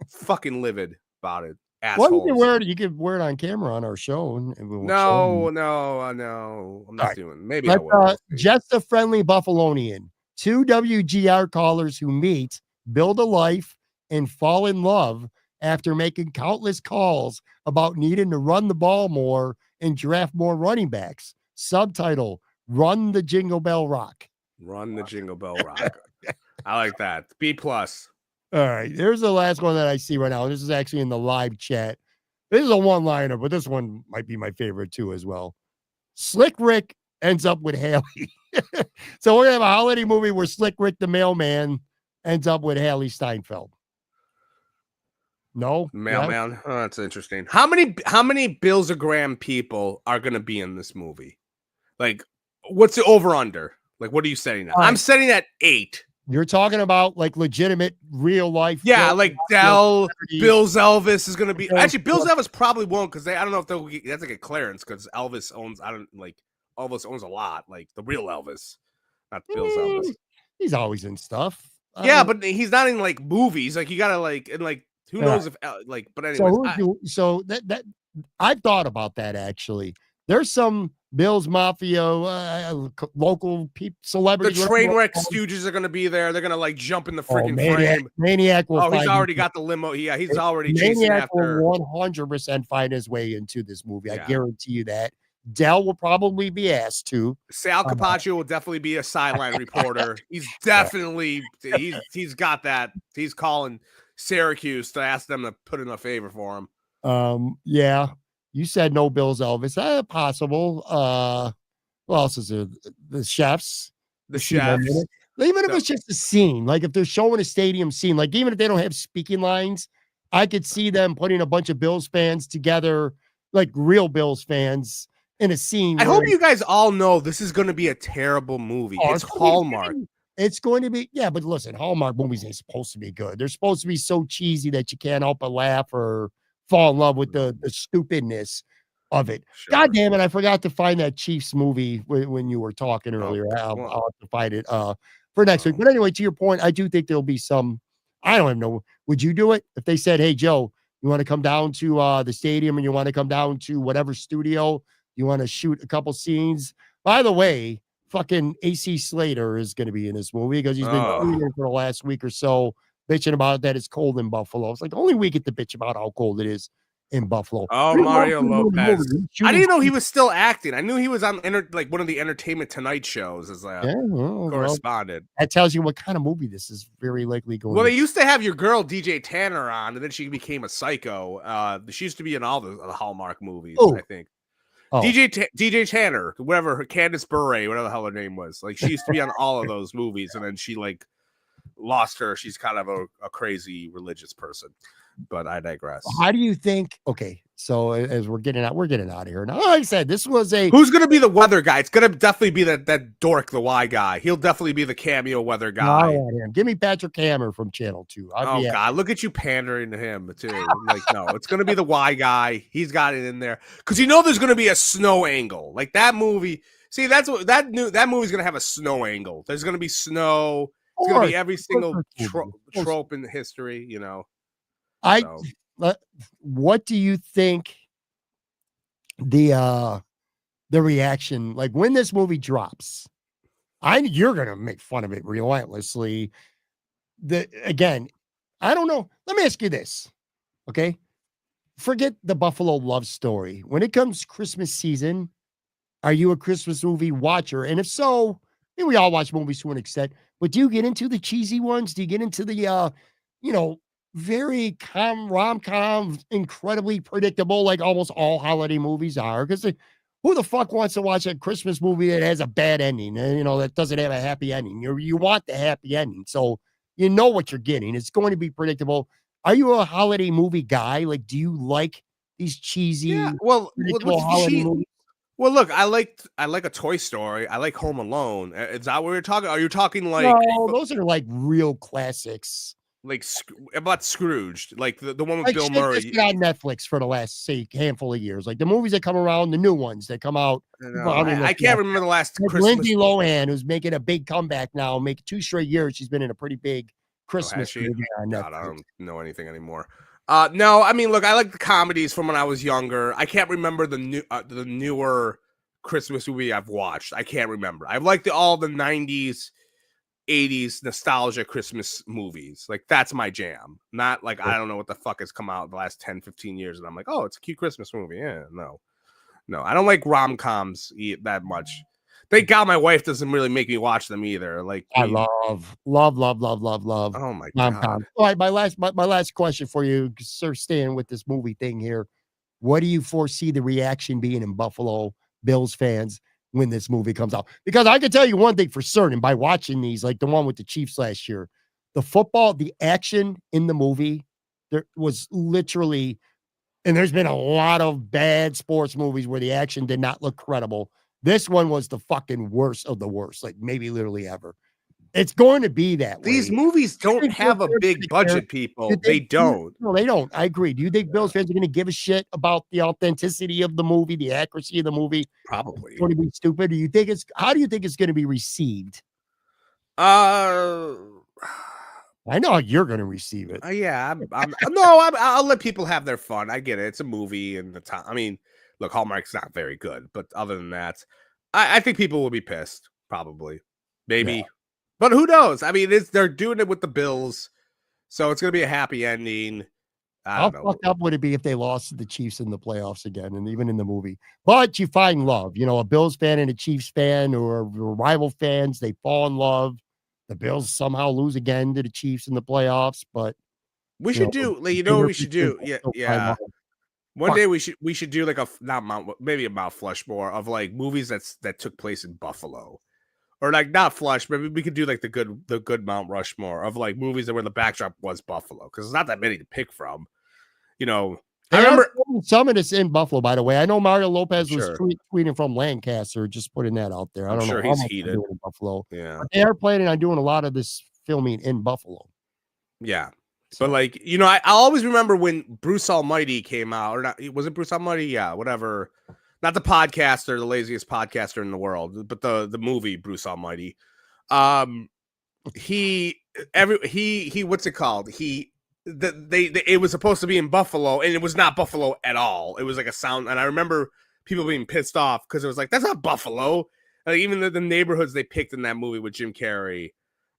fucking livid about it. Assholes. Well, you can wear it on camera on our show. And we'll no. I'm not doing. Maybe I will. Just a friendly Buffalonian. 2 WGR callers who meet, build a life, and fall in love after making countless calls about needing to run the ball more and draft more running backs. Subtitle: Run the Jingle Bell Rock. Run the Jingle Bell Rock. I like that. B+. All right, here's the last one that I see right now. This is actually in the live chat. This is a one-liner, but this one might be my favorite too as well. Slick Rick ends up with Haley. So we're gonna have a holiday movie where Slick Rick the mailman ends up with Haley Steinfeld. No, mailman. Oh, that's interesting. How many Bills a Graham people are going to be in this movie? Like, what's the over under? Like, what are you setting at? I'm setting at 8. You're talking about like legitimate real life. Yeah, like Dell, Bill's Elvis is going to be. Actually, Bill's Elvis probably won't because I don't know if they'll get, that's like a clearance because Elvis owns. Elvis owns a lot. Like the real Elvis, not Bill's Elvis. He's always in stuff. Yeah, but he's not in like movies. Like you gotta like and like. Who knows if like? But anyways, so that I've thought about that actually. There's some Bills Mafia local celebrities. The train wreck Stooges are going to be there. They're going to like jump in the freaking frame. Maniac will. He's already got the limo. Yeah, he's already chasing after. Will 100% find his way into this movie. I guarantee you that. Dell will probably be asked to. Sal Capaccio will definitely be a sideline reporter. He's definitely he's got that. He's calling Syracuse to ask them to put in a favor for him. Yeah, you said no Bills Elvis. Possible. What else is there? The chefs. Even if it's just a scene, like if they're showing a stadium scene, like even if they don't have speaking lines, I could see them putting a bunch of Bills fans together, like real Bills fans, in a scene. I hope you guys all know this is going to be a terrible movie. It's Hallmark. It's going to be, yeah, but listen, Hallmark movies ain't supposed to be good. They're supposed to be so cheesy that you can't help but laugh or fall in love with the stupidness of it. Sure. God damn it, I forgot to find that Chiefs movie when you were talking earlier. I'll have to find it for next week. But anyway, to your point, I do think there'll be some, I don't even know. Would you do it if they said, hey, Joe, you want to come down to the stadium and you want to come down to whatever studio, you want to shoot a couple scenes? By the way, fucking AC Slater is going to be in this movie because he's been tweeting for the last week or so, bitching about that it's cold in Buffalo. It's like only we get to bitch about how cold it is in Buffalo. Oh, Mario Lopez. I didn't know he was still acting. I knew he was on like one of the Entertainment Tonight shows as a correspondent. That tells you what kind of movie this is very likely going. Well, they used to have your girl DJ Tanner on, and then she became a psycho. She used to be in all the Hallmark movies, I think. DJ Tanner, whatever, Candace Bure, whatever the hell her name was. Like she used to be on all of those movies, and then she like lost her. She's kind of a crazy religious person. But I digress. How do you think? Okay, so as we're getting out of here now. Like I said, this was who's going to be the weather guy? It's going to definitely be that dork, the Y guy. He'll definitely be the cameo weather guy. Give me Patrick Hammer from Channel 2. God, look at you pandering to him too. Like, no, it's going to be the Y guy. He's got it in there because there's going to be a snow angle. Like that movie. See, that's what that movie's going to have a snow angle. There's going to be snow. It's going to be every single trope in history. What do you think the reaction, like when this movie drops? You're gonna make fun of it relentlessly. Again, I don't know. Let me ask you this. Okay. Forget the Buffalo love story. When it comes Christmas season, are you a Christmas movie watcher? And if so, we all watch movies to an extent, but do you get into the cheesy ones? Do you get into the, you know, very rom-com, incredibly predictable, like almost all holiday movies are? Because who the fuck wants to watch a Christmas movie that has a bad ending and, that doesn't have a happy ending? You want the happy ending. So you know what you're getting. It's going to be predictable. Are you a holiday movie guy? Like, do you like these Yeah, cheesy, well, predictable what's the holiday cheat? movies? Well, look, I like a Toy Story. I like Home Alone. Is that what you're talking? Are you talking No, those are like real classics. like about Scrooged, like the one with Like Bill shit that's Murray? been on Netflix for the last, say, handful of years. Like the movies that come around, the new ones that come out. No, I can't remember the last Like Christmas. Lindsay Lohan, who's making a big comeback now, make 2 straight years. She's been in a pretty big Oh, has Christmas she? movie on God, I Netflix. don't know anything anymore. No, I mean, look, I like the comedies from when I was younger. I can't remember the newer Christmas movie I've watched. I can't remember. I've liked all the 90s, 80s nostalgia Christmas movies. Like, that's my jam. Not like, I don't know what the fuck has come out in the last 10, 15 years. And I'm like, oh, it's a cute Christmas movie. Yeah, no. I don't like rom-coms that much. Thank God my wife doesn't really make me watch them either. Like, I love oh my God. rom-com. All right, my last question for you, sir, staying with this movie thing here. What do you foresee the reaction being in Buffalo Bills fans when this movie comes out? Because I can tell you one thing for certain by watching these, like the one with the Chiefs last year, the action in the movie, there was literally, and there's been a lot of bad sports movies where the action did not look credible. This one was the fucking worst of the worst, like maybe literally ever. It's going to be that These way. movies You don't think Bills have a fans are big gonna care? budget, You people. They think don't. no, they don't. I agree. Do you think Yeah, Bills fans are gonna give a shit about the authenticity of the movie, the accuracy of the movie? It's probably. going to be stupid? Do you think it's how do you think it's gonna be received? Uh, I know how you're gonna receive it. yeah, I'll let people have their fun. I get it. It's a movie, and the time. I mean, look, Hallmark's not very good, but other than that, I think people will be pissed. Probably, Yeah. maybe, but who knows? I mean, they're doing it with the Bills, so it's gonna be a happy ending. I How don't know. fucked up would it be if they lost to the Chiefs in the playoffs again, and even in the movie? But you find love, a Bills fan and a Chiefs fan or rival fans, they fall in love. The Bills somehow lose again to the Chiefs in the playoffs, but We you should know, do. Like, the you know what bigger we should picture is do? Yeah, still find yeah. love. One Fuck, day we should do like a not Mount maybe a Mount Flushmore of like movies that took place in Buffalo. Or like not Flush, but we could do like the good Mount Rushmore of like movies that where the backdrop was Buffalo because there's not that many to pick from. I they are remember. filming some of this in Buffalo, by the way. I know Mario I'm Lopez was sure. tweeting from Lancaster, just putting that out there. I I'm don't know sure how he's much they're heated. doing in Buffalo, Yeah, but they are planning on doing a lot of this filming in Buffalo. yeah. But So like I always remember when Bruce Almighty came out, or not? Was it Bruce Almighty? Yeah, whatever. Not the podcaster, the laziest podcaster in the world, but the movie Bruce Almighty. Um, he what's it called? It was supposed to be in Buffalo, and it was not Buffalo at all. It was like a sound, and I remember people being pissed off because it was like that's not Buffalo. Like, even the neighborhoods they picked in that movie with Jim Carrey,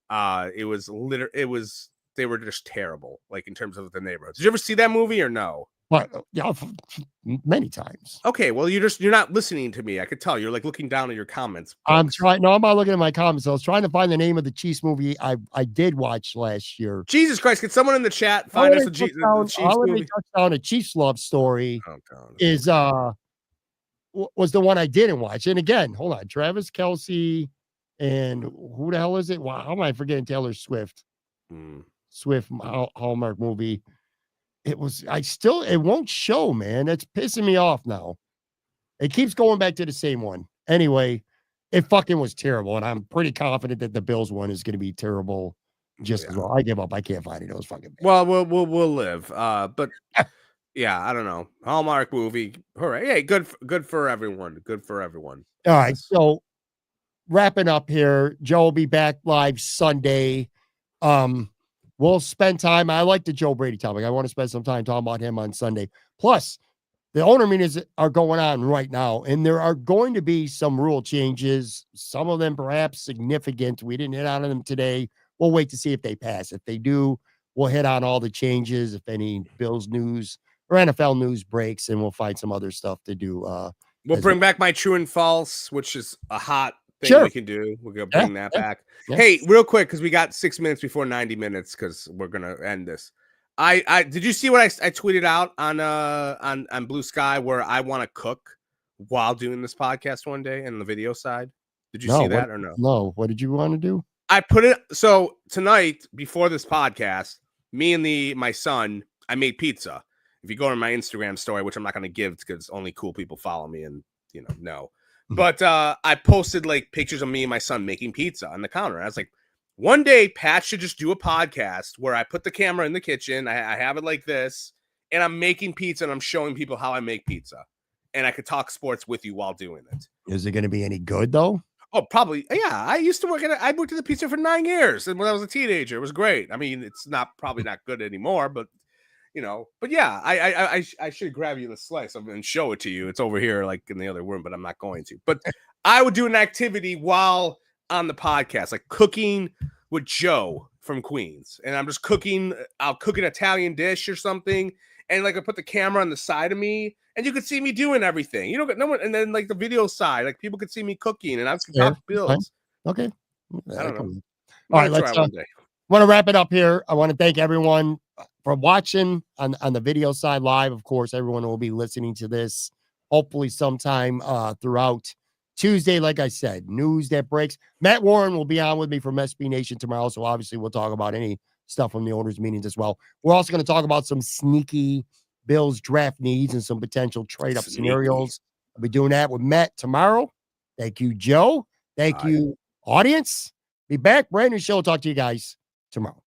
it was they were just terrible. Like in terms of the neighborhoods. Did you ever see that movie or no? but yeah, many times. Okay, well you're not listening to me. I could tell you're like looking down at your comments. I'm Folks. trying. No, I'm not looking at my comments. I was trying to find the name of the Chiefs movie I did watch last year. Jesus Christ! Can someone in the chat find us the Chiefs Holiday movie? Touchdown, a Chiefs love story Oh God. is was the one I didn't watch. And again, hold on, Travis Kelsey and who the hell is it? Wow, how am I forgetting Taylor Swift? Hmm. Swift Hallmark movie. It won't show, man. That's pissing me off now. It keeps going back to the same one. Anyway, it fucking was terrible, and I'm pretty confident that the Bills one is going to be terrible just as well. I give up. I can't find it. It was fucking bad. Well, we'll live. But yeah, I don't know. Hallmark movie. Hooray! Hey, good for everyone. Good for everyone. All right, so wrapping up here, Joe will be back live Sunday. We'll spend time. I like the Joe Brady topic. I want to spend some time talking about him on Sunday. Plus, the owner meetings are going on right now, and there are going to be some rule changes. Some of them perhaps significant. We didn't hit on them today. We'll wait to see if they pass. If they do, we'll hit on all the changes. If any Bills news or NFL news breaks, and we'll find some other stuff to do. We'll bring back my true and false, which is a hot thing we can do. We're gonna bring that back. Yeah. Hey, real quick, because we got 6 minutes before 90 minutes, because we're gonna end this. I did you see what I tweeted out on Blue Sky where I want to cook while doing this podcast one day in the video side? Did you see that or no? No. What did you want to do? I put it so tonight before this podcast, me and my son, I made pizza. If you go to my Instagram story, which I'm not going to give because only cool people follow me and know. But I posted like pictures of me and my son making pizza on the counter. I was like, one day Pat should just do a podcast where I put the camera in the kitchen. I have it like this, and I'm making pizza and I'm showing people how I make pizza. And I could talk sports with you while doing it. Is it going to be any good though? Oh, probably. Yeah, I used to work I worked at the pizza for 9 years, and when I was a teenager, it was great. I mean, it's probably not good anymore, but But yeah, I should grab you the slice and show it to you. It's over here, like in the other room, but I'm not going to. But I would do an activity while on the podcast, like cooking with Joe from Queens, and I'm just cooking. I'll cook an Italian dish or something, and like I put the camera on the side of me. And you could see me doing everything. You don't get no one, and then like the video side, like people could see me cooking, and I could talk bills. Okay, I don't know. All right, let's want to wrap it up here. I want to thank everyone for watching on the video side live. Of course, everyone will be listening to this hopefully sometime throughout Tuesday. Like I said, news that breaks. Matt Warren will be on with me from SB Nation tomorrow, so obviously we'll talk about any stuff from the owners' meetings as well. We're also going to talk about some sneaky Bills draft needs and some potential trade-up scenarios. I'll be doing that with Matt tomorrow. Thank you, Joe. Thank you, audience. Be back. Brand new show. Talk to you guys tomorrow.